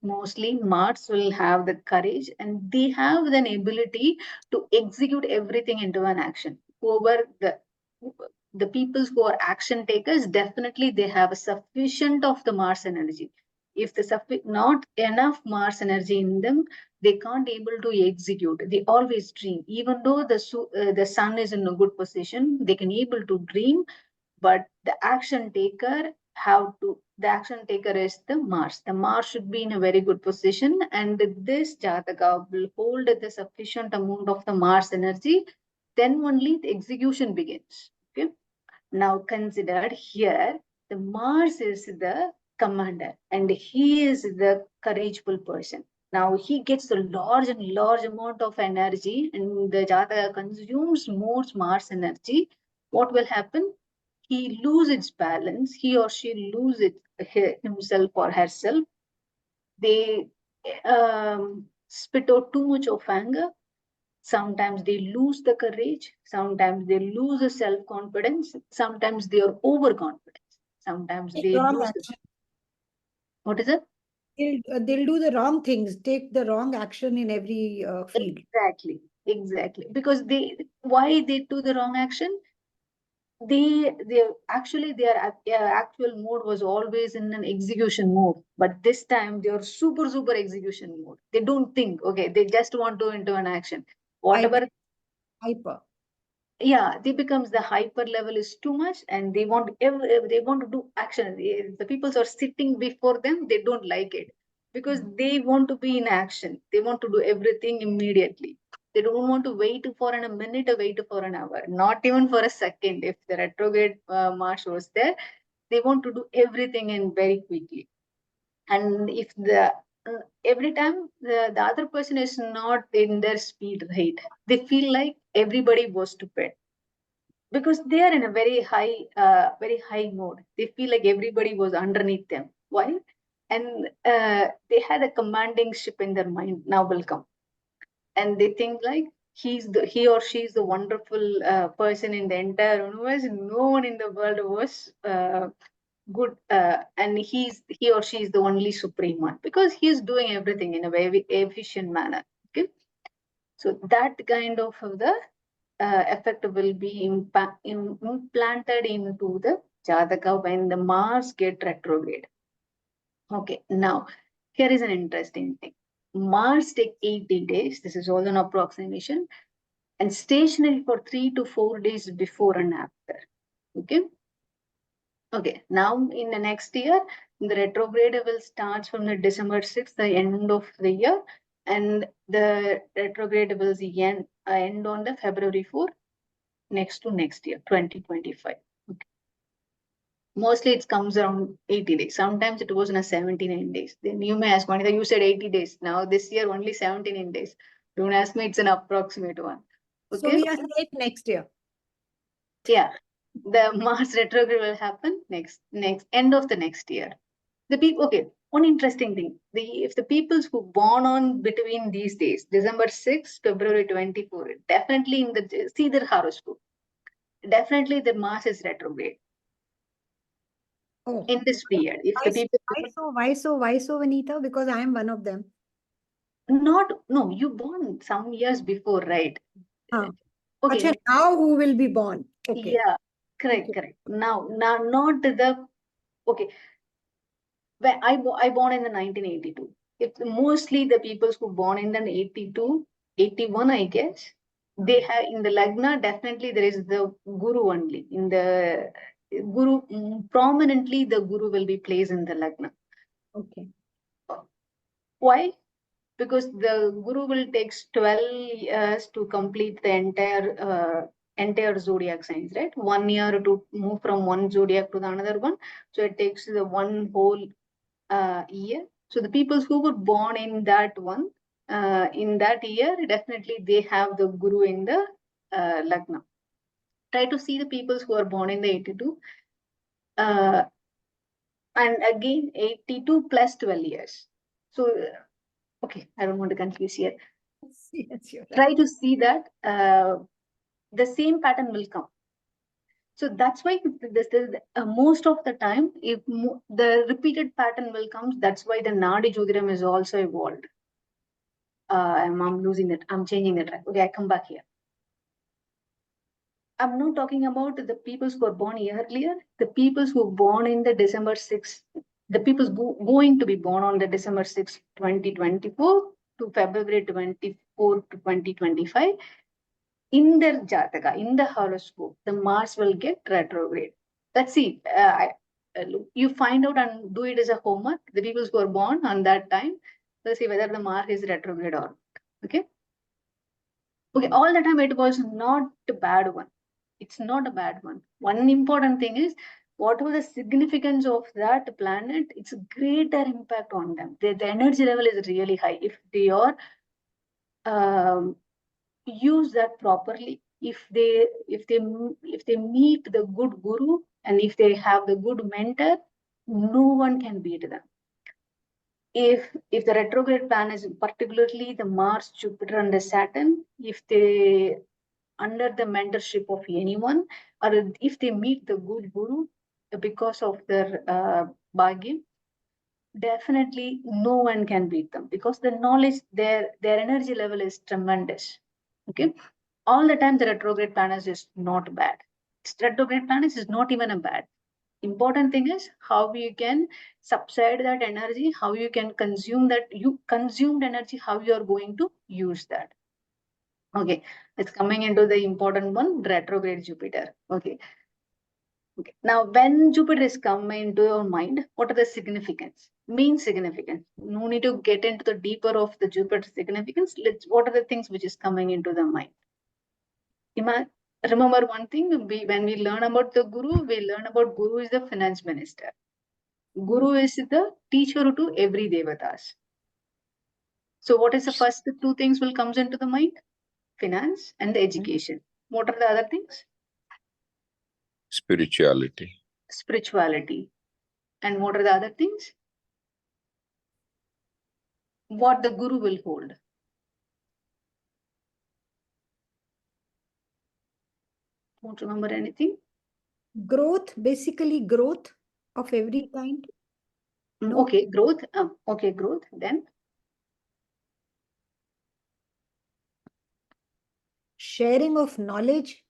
Mostly Mars will have the courage and they have an ability to execute everything into an action. Whoever the people who are action takers, definitely they have a sufficient of the Mars energy. If the not enough Mars energy in them, they can't able to execute. They always dream. Even though the sun is in a good position, they can able to dream, but the action taker is the Mars. The Mars should be in a very good position, and this Jataka will hold the sufficient amount of the Mars energy, then only the execution begins. Okay. Now consider here the Mars is the commander and he is the courageable person. Now he gets a large amount of energy and the Jataka consumes more Mars energy. What will happen? He loses its balance, he or she loses himself or herself. They spit out too much of anger. Sometimes they lose the courage. Sometimes they lose the self-confidence. Sometimes they are overconfident. Sometimes they
Wrong
lose.
action.
What is it?
They'll do the wrong things, take the wrong action in every field.
Exactly. Because why they do the wrong action? Their actual mode was always in an execution mode, but this time they are super execution mode. They don't think. Okay, they just want to into an action. Whatever.
Hyper.
Yeah, they becomes the hyper level is too much, and they want to do action. The people are sitting before them, they don't like it because they want to be in action. They want to do everything immediately. They don't want to wait for a minute or wait for an hour, not even for a second. If the retrograde Mars was there, they want to do everything in very quickly. And if every time the other person is not in their speed, right, they feel like everybody was stupid because they are in a very high mode. They feel like everybody was underneath them. Why? and they had a commanding ship in their mind. Now will come, and they think like he or she is the wonderful person in the entire universe. No one in the world was good, and he or she is the only supreme one because he is doing everything in a very efficient manner. Okay, so that kind of the effect will be implanted into the Jataka when the Mars get retrograde. Okay, now here is an interesting thing. Mars take 80 days. This is all an approximation, and stationary for 3 to 4 days before and after. Okay. Okay. Now in the next year, the retrograde will start from the December 6th, the end of the year, and the retrograde will end on the February 4th, next year, 2025. Okay. Mostly it comes around 80 days. Sometimes it was in a 79 days. Then you may ask, Vanita, you said 80 days. Now this year only 79 days. Don't ask me, it's an approximate one.
So
Okay.
we are safe next year.
Yeah. The Mars retrograde will happen next end of the next year. The people, okay, one interesting thing. If the peoples who born on between these days, December 6, February 24, definitely in the see their horoscope. Definitely the Mars is retrograde.
Oh,
In this period, if the people
why so, Vanita? Because I am one of them.
no, you born some years before, right?
Huh.
Okay.
Achha, now who will be born? Okay.
Yeah, correct. Now, not the okay. When I born in the 1982. It's mostly the people who born in the 82, 81, I guess. They have in the Lagna, definitely there is the Guru only. In the Guru, prominently the Guru will be placed in the Lagna.
Okay.
Why? Because the Guru will take 12 years to complete the entire zodiac signs, right? 1 year to move from one zodiac to the another one. So it takes the one whole year. So the people who were born in that one, in that year, definitely they have the Guru in the Lagna. Try to see the people who are born in the 82. And again, 82 plus 12 years. So, okay, I don't want to confuse here.
Yes, you're right.
Try to see that the same pattern will come. So that's why most of the time, if the repeated pattern will come, that's why the Nadi Jyotiram is also evolved. I'm losing that. I'm changing the track. Okay, I come back here. I'm not talking about the people who are born earlier, the people who are born in the December 6th, the people going to be born on the December 6th, 2024 to February 24 to 2025. In their Jataka, in the horoscope, the Mars will get retrograde. Let's see. You find out and do it as a homework. The people who are born on that time, let's see whether the Mars is retrograde or not. Okay. Okay. All the time it was not a bad one. It's not a bad one. One important thing is whatever the significance of that planet, it's a greater impact on them. The energy level is really high. If they are use that properly, if they meet the good guru and if they have the good mentor, no one can beat them. If the retrograde plan is particularly the Mars, Jupiter, and the Saturn, if they under the mentorship of anyone, or if they meet the good guru because of their bhagya, definitely no one can beat them because the knowledge, their energy level is tremendous. Okay, all the time the retrograde planets is not bad. Retrograde planets is not even a bad. Important thing is how you can subside that energy, how you can consume that you consumed energy, how you are going to use that. Okay, it's coming into the important one, retrograde Jupiter. Okay. Okay. Now, when Jupiter is coming into your mind, what are the significance? Main significance. No need to get into the deeper of the Jupiter significance. What are the things which is coming into the mind? Remember one thing, when we learn about the Guru, we learn about Guru is the finance minister. Guru is the teacher to every devatas. So what is the first two things will comes into the mind? Finance and the education. What are the other things?
Spirituality.
Spirituality. And what are the other things? what the Guru will hold. Don't remember anything?
Growth, basically growth of every kind. No.
Okay, growth. Okay, growth. Then
Sharing of knowledge.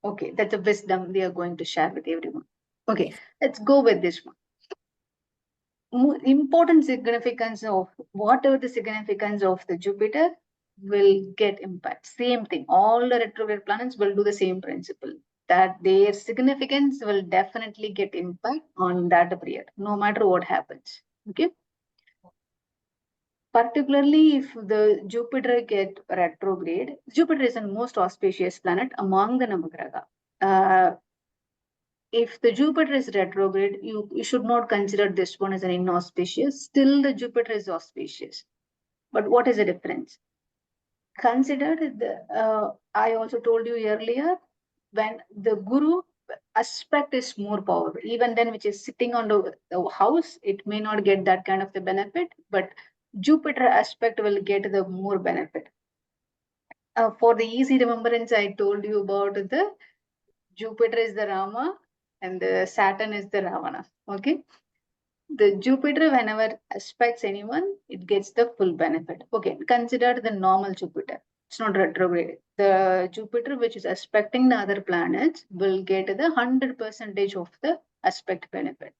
okay, that's a wisdom they are going to share with everyone. Okay, let's go with this one. Important significance of whatever the significance of the Jupiter will get impact. Same thing. All the retrograde planets will do the same principle. That their significance will definitely get impact on that period, no matter what happens. Okay. Particularly if the Jupiter get retrograde, Jupiter is the most auspicious planet among the Navagraha. If the Jupiter is retrograde, you should not consider this one as an inauspicious. Still, the Jupiter is auspicious. But what is the difference? Consider I also told you earlier, when the Guru aspect is more powerful, even then which is sitting on the house, it may not get that kind of the benefit, but Jupiter aspect will get the more benefit. For the easy remembrance, I told you about the Jupiter is the Rama and the Saturn is the Ravana. Okay. The Jupiter, whenever aspects anyone, it gets the full benefit. Okay, consider the normal Jupiter. It's not retrograde. The Jupiter, which is aspecting the other planets, will get the 100% of the aspect benefit.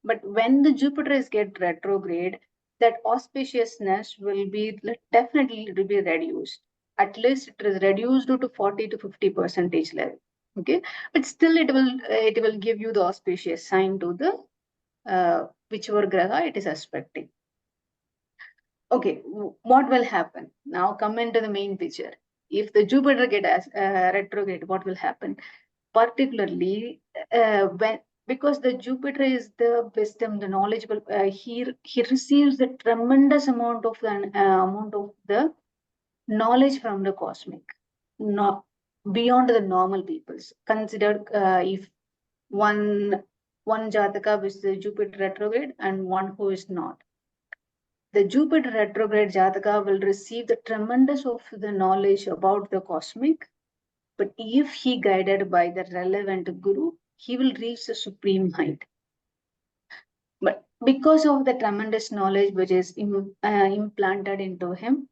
But when the Jupiter is get retrograde, that auspiciousness will be definitely will be reduced. At least it is reduced to 40 to 50% level. Okay, but still it will give you the auspicious sign to the whichever graha it is aspecting. Okay, what will happen? Now come into the main picture. If the Jupiter get retrograde, what will happen? Particularly when because the Jupiter is the wisdom, the knowledgeable, he receives the tremendous amount of the knowledge from the cosmic, not beyond the normal peoples. Consider if one Jataka with the Jupiter retrograde and one who is not. The Jupiter retrograde Jataka will receive the tremendous of the knowledge about the cosmic, but if he guided by the relevant Guru, he will reach the supreme height. But because of the tremendous knowledge which is implanted into him,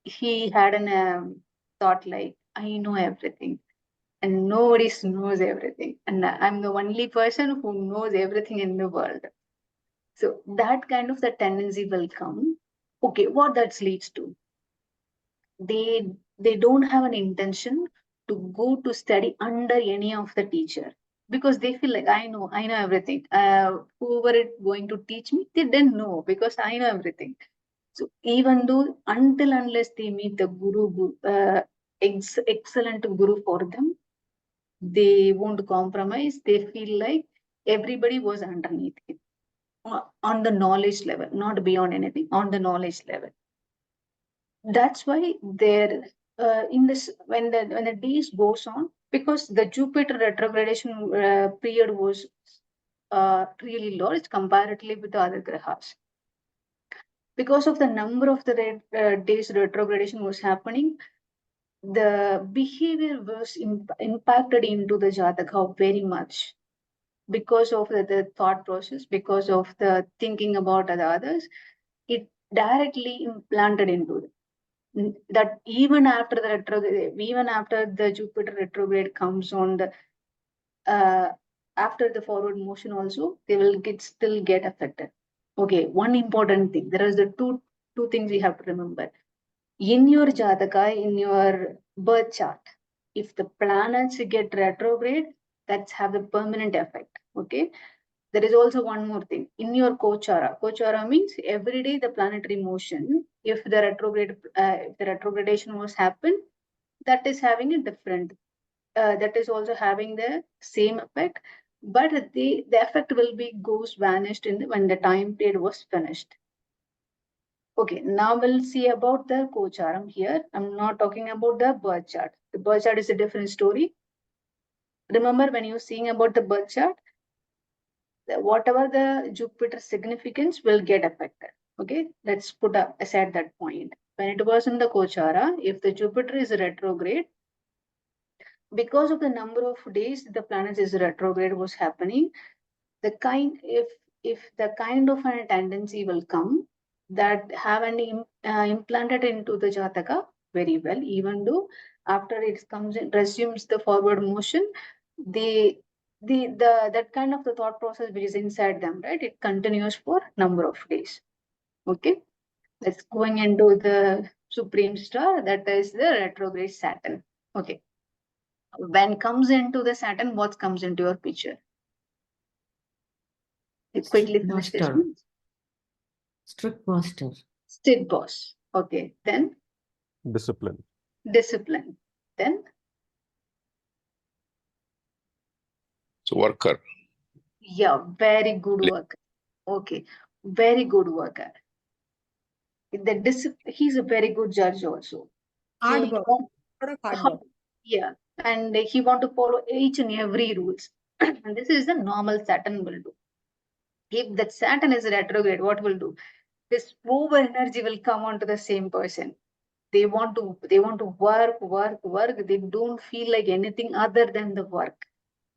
he had an thought like, I know everything. And nobody knows everything. And I'm the only person who knows everything in the world. So that kind of the tendency will come. Okay, what that leads to? They don't have an intention to go to study under any of the teacher because they feel like I know everything. Whoever is going to teach me, they didn't know because I know everything. So even though unless they meet the guru, excellent guru for them, they won't compromise. They feel like everybody was underneath it on the knowledge level, not beyond anything, on the knowledge level. That's why they're in this when the days goes on, because the Jupiter retrogradation period was really large comparatively with the other grahas. Because of the number of the days retrogradation was happening, the behavior was impacted into the Jataka very much because of the thought process, because of the thinking about the others. It directly implanted into it. That even after the retrograde, even after the Jupiter retrograde comes on the after the forward motion also, they will still get affected. Okay, one important thing. There is the two things we have to remember. In your Jataka, in your birth chart, if the planets get retrograde, that's have the permanent effect. Okay. There is also one more thing. In your Kochara, Kochara means every day the planetary motion, if the retrogradation was happen, that is having a different, that is also having the same effect, but the effect will be goes vanished when the time period was finished. Okay, now we'll see about the Kocharam here. I'm not talking about the birth chart. The birth chart is a different story. Remember, when you're seeing about the birth chart, whatever the Jupiter significance will get affected. Okay, let's put aside that point. When it was in the Kochara, if the Jupiter is retrograde, because of the number of days the planet is retrograde was happening, the kind if the kind of a tendency will come that have an implanted into the Jataka very well, even though after it comes in resumes the forward motion, the that kind of the thought process which is inside them, right? It continues for number of days. Okay, let's going into the supreme star, that is the retrograde Saturn. Okay, when comes into the Saturn, what comes into your picture? You quickly finish this
Master.
one.
Strict master.
State boss. Okay, then
Discipline.
discipline. Then
So worker.
yeah, very good worker. Okay, very good worker. He's a very good judge also.
Hard
He
work.
want-
Lot of hard work.
Yeah, and he want to follow each and every rules. And this is the normal Saturn will do. If that Saturn is retrograde, what will do? This over energy will come onto the same person. They want to work. They don't feel like anything other than the work.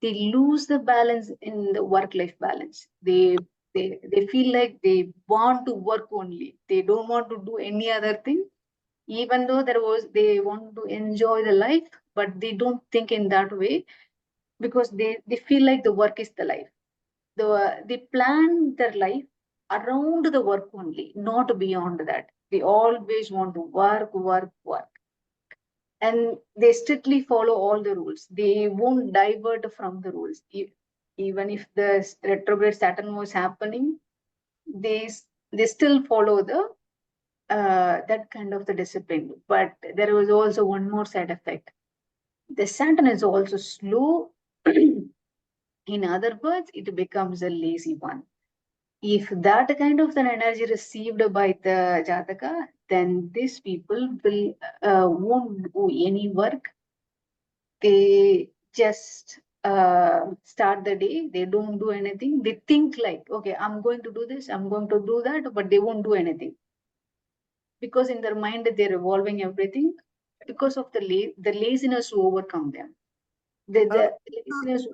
They lose the balance in the work-life balance. They feel like they want to work only. They don't want to do any other thing. Even though they want to enjoy the life, but they don't think in that way because they feel like the work is the life. They plan their life around the work only, not beyond that. They always want to work. And they strictly follow all the rules. They won't divert from the rules. Even if the retrograde Saturn was happening, they still follow the that kind of the discipline. But there was also one more side effect. The Saturn is also slow. In other words, it becomes a lazy one. If that kind of an energy received by the Jataka, then these people will won't do any work. They just start the day. They don't do anything. They think like, okay, I'm going to do this, I'm going to do that, but they won't do anything because in their mind they're revolving everything because of the laziness to overcome them. The laziness.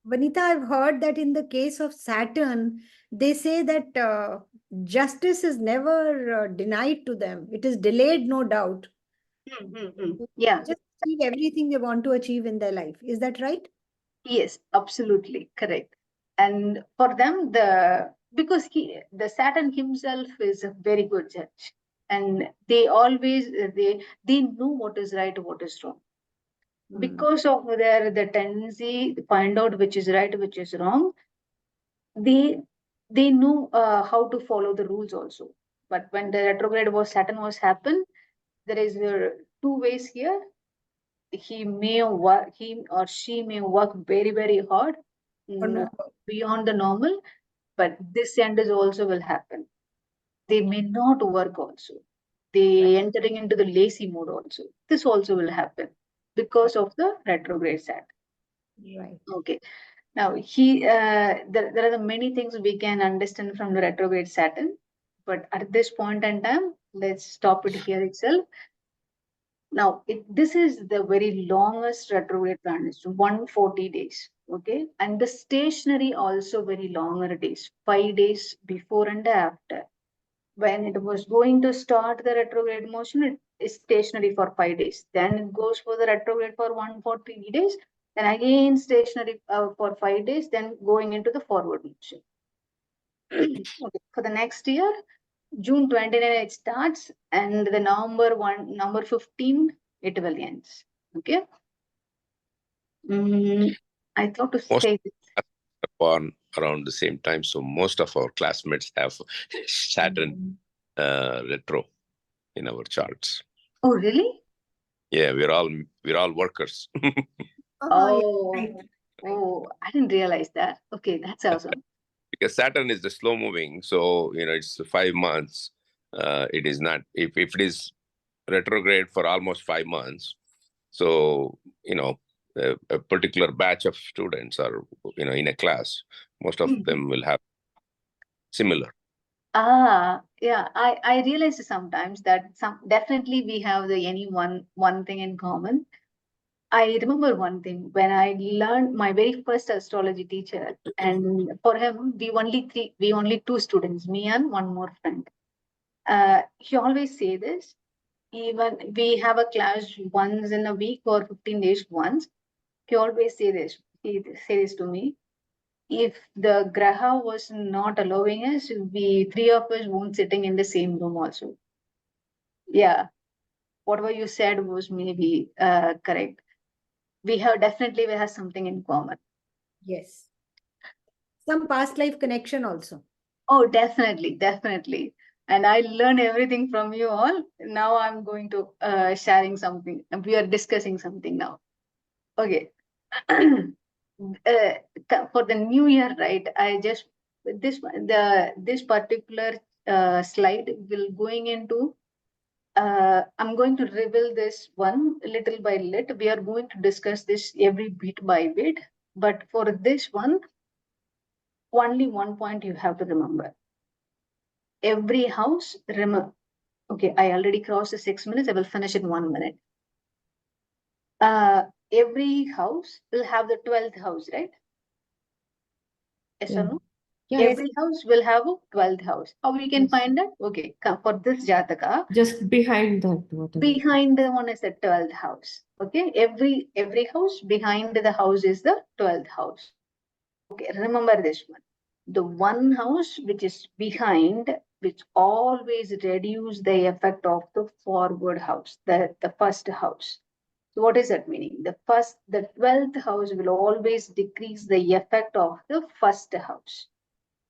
Vanita, I've heard that in the case of Saturn, they say that justice is never denied to them. It is delayed, no doubt.
Yeah.
Just achieve everything they want to achieve in their life. Is that right?
Yes, absolutely correct. And for them, because the Saturn himself is a very good judge, and they always they know what is right, what is wrong. Because of the tendency to find out which is right, which is wrong, they know how to follow the rules also. But when the retrograde Saturn was happen, there is two ways here. He or she may work very, very hard
Or no?
beyond the normal, but this end is also will happen. They may not work also. They entering into the lazy mode also. This also will happen because of the retrograde Saturn.
Right.
Okay. Now there are many things we can understand from the retrograde Saturn, but at this point in time, let's stop it here itself. Now, this is the very longest retrograde planet, 140 days. Okay. And the stationary also very longer days, 5 days before and after. When it was going to start the retrograde motion, it is stationary for 5 days. Then it goes for the retrograde for 140 days. Then again stationary for 5 days, then going into the forward motion. Okay. For the next year, June 29 it starts, and the November 15 it will end. Okay. I thought to
Most
say this.
born around the same time, so most of our classmates have Saturn retro in our charts.
Oh, really?
Yeah, we're all workers.
Oh,
right.
oh, I didn't realize that. Okay, that's awesome.
Because Saturn is the slow moving, so it's 5 months. It is not if it is retrograde for almost 5 months. So a particular batch of students are in a class. Most of them will have similar.
Yeah, I realized sometimes that definitely we have any one thing in common. I remember one thing when I learned my very first astrology teacher, and for him, we only two students, me and one more friend. He always say this, even we have a class once in a week or 15 days once. He always say this to me. If the graha was not allowing us, we three of us won't sitting in the same room also. Yeah, whatever you said was maybe correct. We have something in common.
Yes. Some past life connection also.
Oh, definitely. And I learned everything from you all. Now I'm going to sharing something. We are discussing something now. Okay. For the new year, right? I just this particular slide will going into. I'm going to reveal this one little by little. We are going to discuss this every bit by bit. But for this one, only one point you have to remember. Every house, remember. Okay, I already crossed the 6 minutes. I will finish in 1 minute. Every house will have the 12th house, right? Yes or
Yeah.
no?
Yeah.
Every house will have a 12th house. How we can
Yes.
find that? Okay, for this Jataka,
Just behind that, whatever.
behind the one is the 12th house. Okay, every house behind the house is the 12th house. Okay, remember this one. The one house which is behind, which always reduce the effect of the forward house, the first house. So what is that meaning? The 12th house will always decrease the effect of the first house.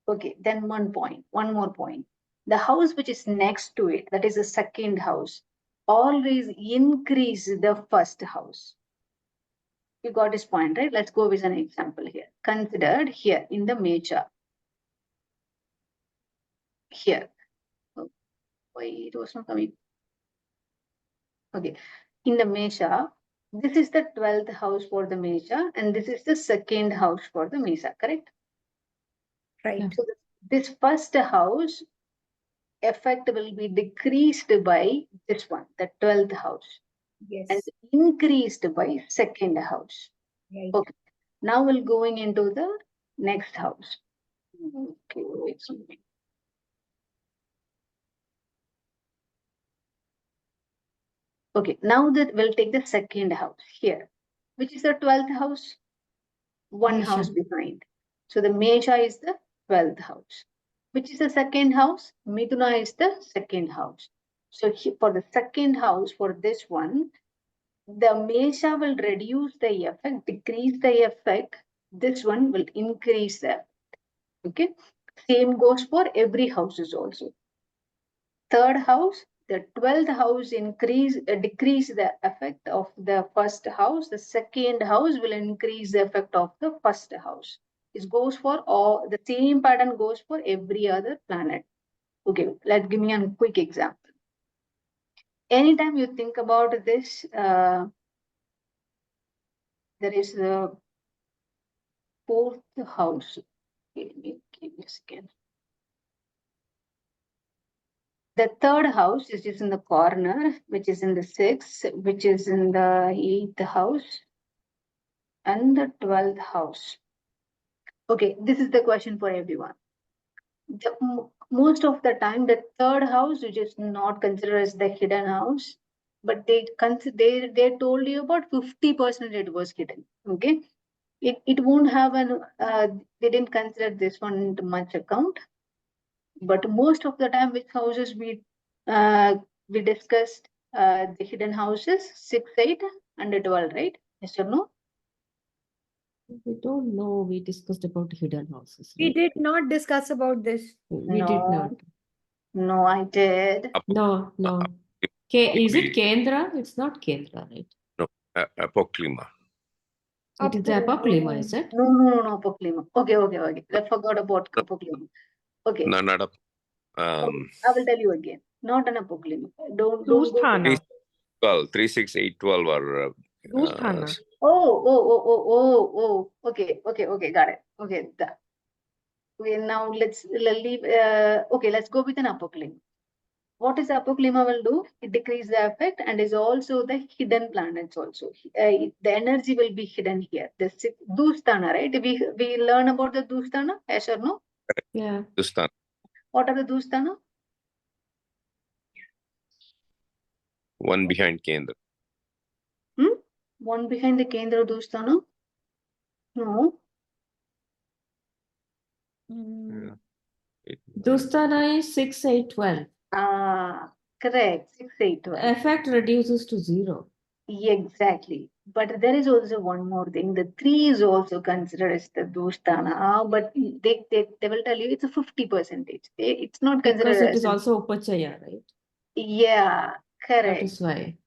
Okay, then one more point. The house which is next to it, that is the second house, always increase the first house. You got this point, right? Let's go with an example here. Considered here in the Mecha. Here. Oh, why it was not coming? Okay. In the Mesha, this is the 12th house for the Mesha, and this is the second house for the Mesa, correct?
Right.
Yeah.
So this first house effect will be decreased by this one, the 12th house,
Yes.
and increased by second house.
Right.
Okay. Now we're going into the next house. Okay, wait a minute. Okay, now that we'll take the second house here, which is the 12th house, one
Mesha.
house behind. So the Mesha is the 12th house. Which is the second house? Mithuna is the second house. So for the second house, for this one, the Mesha will reduce the effect, decrease the effect. This one will increase the effect. Okay. Same goes for every houses also. Third house, the 12th house decrease the effect of the first house. The second house will increase the effect of the first house. It goes for all, the same pattern goes for every other planet. Okay, let's give me a quick example. Anytime you think about this, there is the fourth house. Give me a second. The third house is just in the corner, which is in the sixth, which is in the 8th house, and the 12th house. Okay, this is the question for everyone. Most of the time, the third house, which is not considered as the hidden house, but they told you about 50% it was hidden. Okay, it won't have an they didn't consider this one into much account. But most of the time, which houses we discussed the hidden houses 6, 8, and 12, right? Yes or no?
We don't know. We discussed about hidden houses.
We
Right?
did not discuss about this.
We did
No.
not.
No, I did.
No. Is it Kendra? It's not Kendra, right?
No, Apoklima.
It is the Apoklima, is it?
No, Apoklima. Okay. I forgot about Apoklima. Okay,
No, not
I will tell you again. Not an Apoklima. Don't go.
Dusthana.
3, 6, 8, 12 are
Dusthana.
Oh. Okay. Got it. Okay. Now let's leave. Okay, let's go with an apoklima. What is apoklima will do? It decrease the effect and is also the hidden planets also. The energy will be hidden here. The Dusthana, right? We learn about the Dusthana, yes or no?
Yeah.
Dustan.
What are the Dusthana?
One behind Kendra.
One behind the Kendra Dusthana? No.
Mm.
Dusthana is 6, 8, 12.
Correct. 6, 8, 12.
Effect reduces to 0.
Exactly. But there is also one more thing. The 3 is also considered as the Dusthana, but they will tell you it's a 50%. It's not
Because
considered
it
as
is also Upachaya, right?
Yeah,
That
correct.
is why.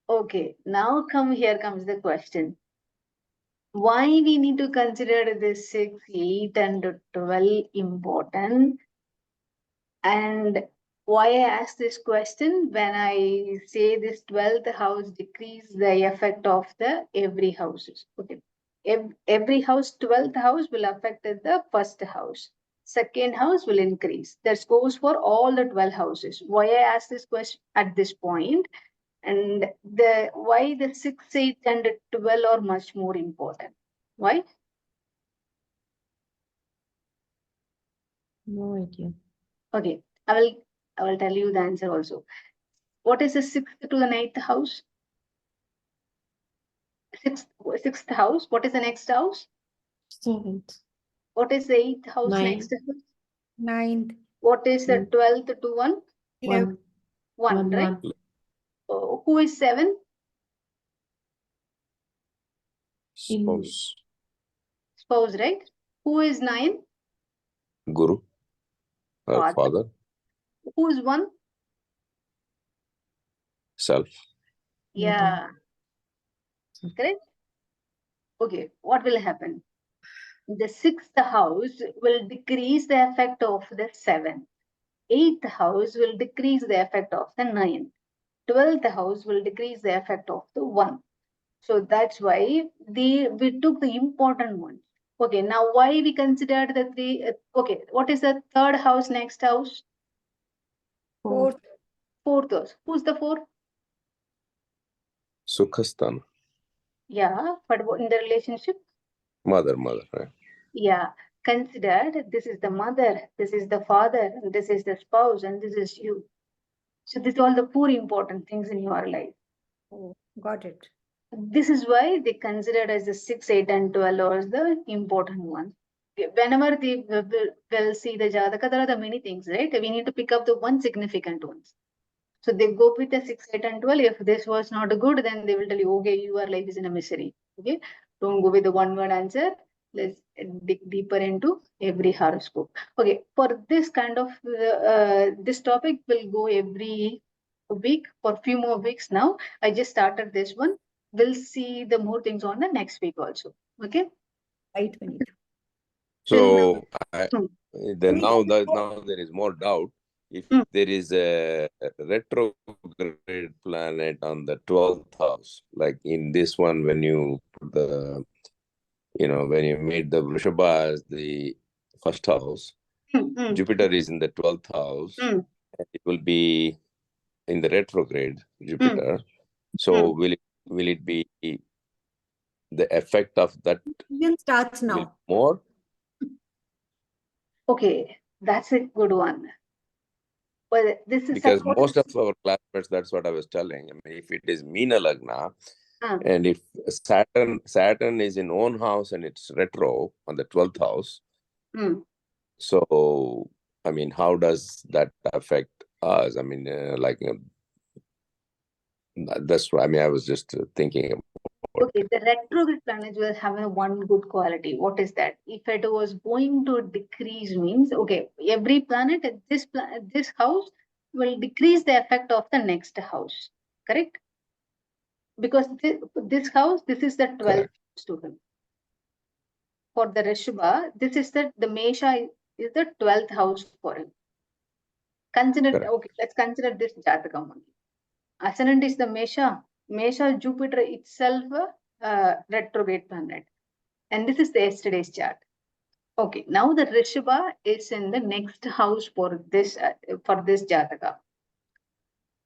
Okay, now here comes the question. Why we need to consider this 6, 8 and 12 important? And why I ask this question when I say this 12th house decrease the effect of the every houses. Okay. Every house, 12th house will affect the first house. Second house will increase. That goes for all the 12 houses. Why I ask this question at this point? And why the 6, 8 and 12 are much more important? Why?
No idea.
Okay, I will tell you the answer also. What is the 6th to the 9th house? Sixth house. What is the next house?
7th.
What is the 8th house
9.
next?
Ninth.
What is the 12th to 1?
1.
1, right?
1.
Who is 7?
Spouse.
Spouse, right? Who is 9?
Guru. Her
Father.
father.
Who is 1?
Self.
Yeah. Correct? Okay, what will happen? The 6th house will decrease the effect of the 7th. 8th house will decrease the effect of the 9th. 12th house will decrease the effect of the 1. So that's why we took the important ones. Okay, now why we considered the 3? Okay, what is the 3rd house, next house?
4.
4th house. Who's the 4?
Sukhasthana.
Yeah, but in the relationship?
Mother, right?
Yeah, considered this is the mother, this is the father, this is the spouse, and this is you. So these are all the 4 important things in your life.
Oh, got it.
This is why they considered as the 6, 8 and 12 as the important one. Whenever they will see the Jataka, there are the many things, right? We need to pick up the one significant ones. So they go with the 6, 8 and 12. If this was not good, then they will tell you, okay, your life is in a misery. Okay, don't go with the one word answer. Let's dig deeper into every horoscope. Okay, for this kind of this topic will go every week for few more weeks now. I just started this one. We'll see the more things on the next week also. Okay.
Right, Vinita.
So
Hmm.
now there is more doubt. If
Hmm.
there is a retrograde planet on the 12th house, like in this one, when you put when you made the Vrishabha as the first house, Jupiter is in the 12th house, and it will be in the retrograde Jupiter. So will it be the effect of that
Season starts
will
now.
more?
Okay, that's a good one. Well, this is
Because most of our classmates, that's what I was telling. I mean, if it is Meena Lagna, and if Saturn is in own house and it's retro on the 12th house, so I mean, how does that affect us? I mean, that's what I mean. I was just thinking.
Okay, the retrograde planets will have one good quality. What is that? If it was going to decrease means, okay, every planet at this house will decrease the effect of the next house. Correct? Because this house, this is the 12th student. For the Rishubha, this is the Mesha is the 12th house for him. Consider, okay, let's consider this Jatakam only. Ascendant is the Mesha. Mesha, Jupiter itself, retrograde planet. And this is the yesterday's chart. Okay, now the Rishabha is in the next house for this Jataka.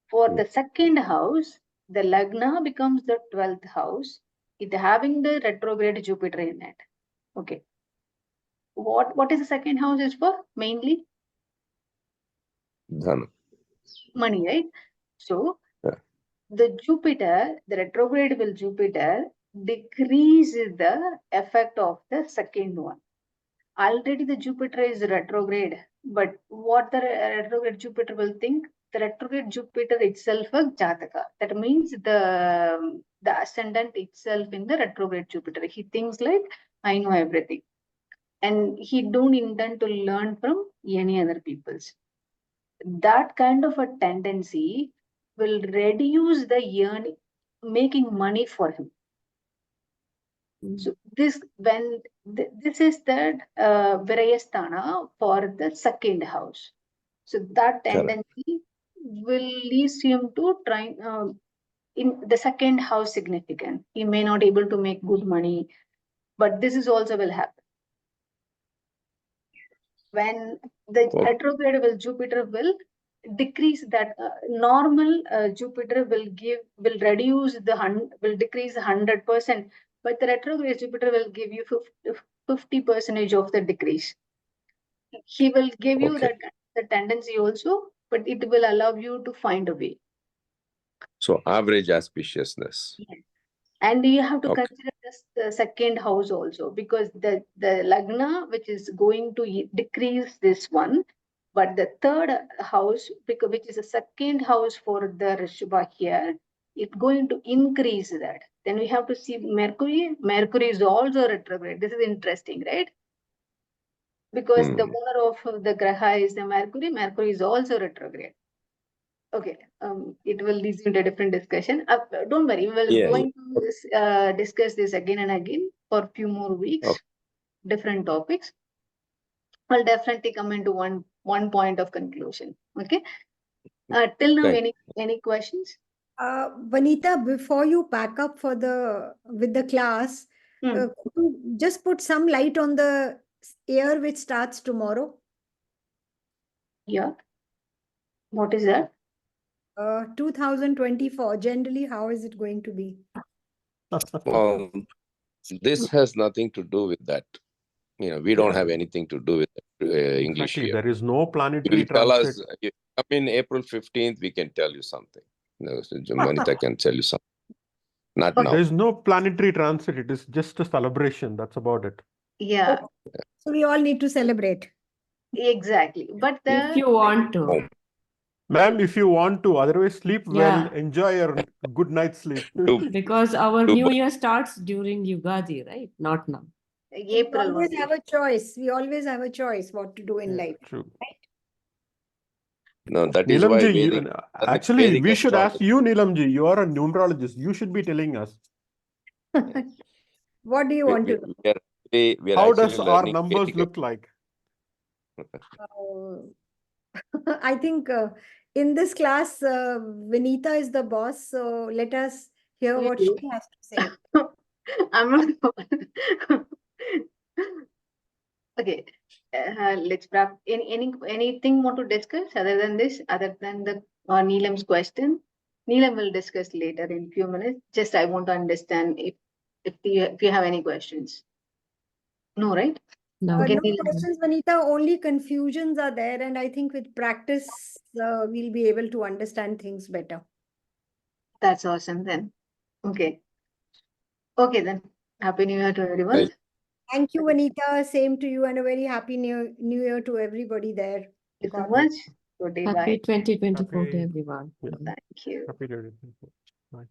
For the second house, the Lagna becomes the 12th house, it having the retrograde Jupiter in it. Okay. What is the second house is for? Mainly
Dhana.
money, right? So
Yeah.
the Jupiter, the retrograde will Jupiter decrease the effect of the second one. Already the Jupiter is retrograde, but what the retrograde Jupiter will think? The retrograde Jupiter itself a Jataka. That means the ascendant itself in the retrograde Jupiter. He thinks like, I know everything. And he don't intend to learn from any other peoples. That kind of a tendency will reduce the yearning, making money for him. So this is the Virayasthana for the second house. So that tendency will lead him to try in the second house significant. He may not able to make good money, but this is also will happen. When the retrograde will Jupiter will decrease that normal Jupiter will reduce will decrease 100%, but the retrograde Jupiter will give you 50% of the decrease. He will give you that the tendency also, but it will allow you to find a way.
So average auspiciousness.
Yes. And you have to consider this the second house also, because the Lagna, which is going to decrease this one, but the third house, which is the second house for the Rishabha here, it's going to increase that. Then we have to see Mercury. Mercury is also retrograde. This is interesting, right? Because the owner of the Graha is the Mercury. Mercury is also retrograde. Okay, it will lead into a different discussion. Don't worry, we will going to discuss this again and again for a few more weeks, different topics. I'll definitely come into one point of conclusion. Okay. Till now, any questions?
Vanita, before you pack up with the class, could you just put some light on the year which starts tomorrow?
Yeah. What is that?
2024. Generally, how is it going to be?
This has nothing to do with that. We don't have anything to do with English year.
There is no planetary
You tell us,
transit.
you come in April 15th, we can tell you something. Manita can tell you something. Not now.
There is no planetary transit. It is just a celebration. That's about it.
Yeah.
So we all need to celebrate.
Exactly. But
if you want to.
Ma'am, if you want to, otherwise sleep well, enjoy your good night's sleep.
Because our new year starts during Yugadi, right? Not now.
April.
We always have a choice. We always have a choice what to do in life.
True.
Right?
No, that is why Vedic,
actually,
Vedic
we should ask
astrology.
you, Neelamji. You are a numerologist. You should be telling us.
What do you want to know?
We are
How
actually
does our
learning
numbers
Vedic.
look like?
I think in this class, Vinita is the boss. So let us hear what she has to say.
I'm not the one. Okay. Let's wrap. Anything want to discuss other than this, other than the Neelam's question? Neelam will discuss later in few minutes. Just I want to understand if you have any questions. No, right?
No.
Okay,
No
Neelam.
questions, Vanita. Only confusions are there, and I think with practice, we'll be able to understand things better.
That's awesome then. Okay. Okay then. Happy New Year to everyone.
Thank you, Vanita. Same to you, and a very happy New Year to everybody there.
Thank you so much. Good day.
Happy
Bye.
2024 to everyone.
Thank you.
Happy 2024. Bye.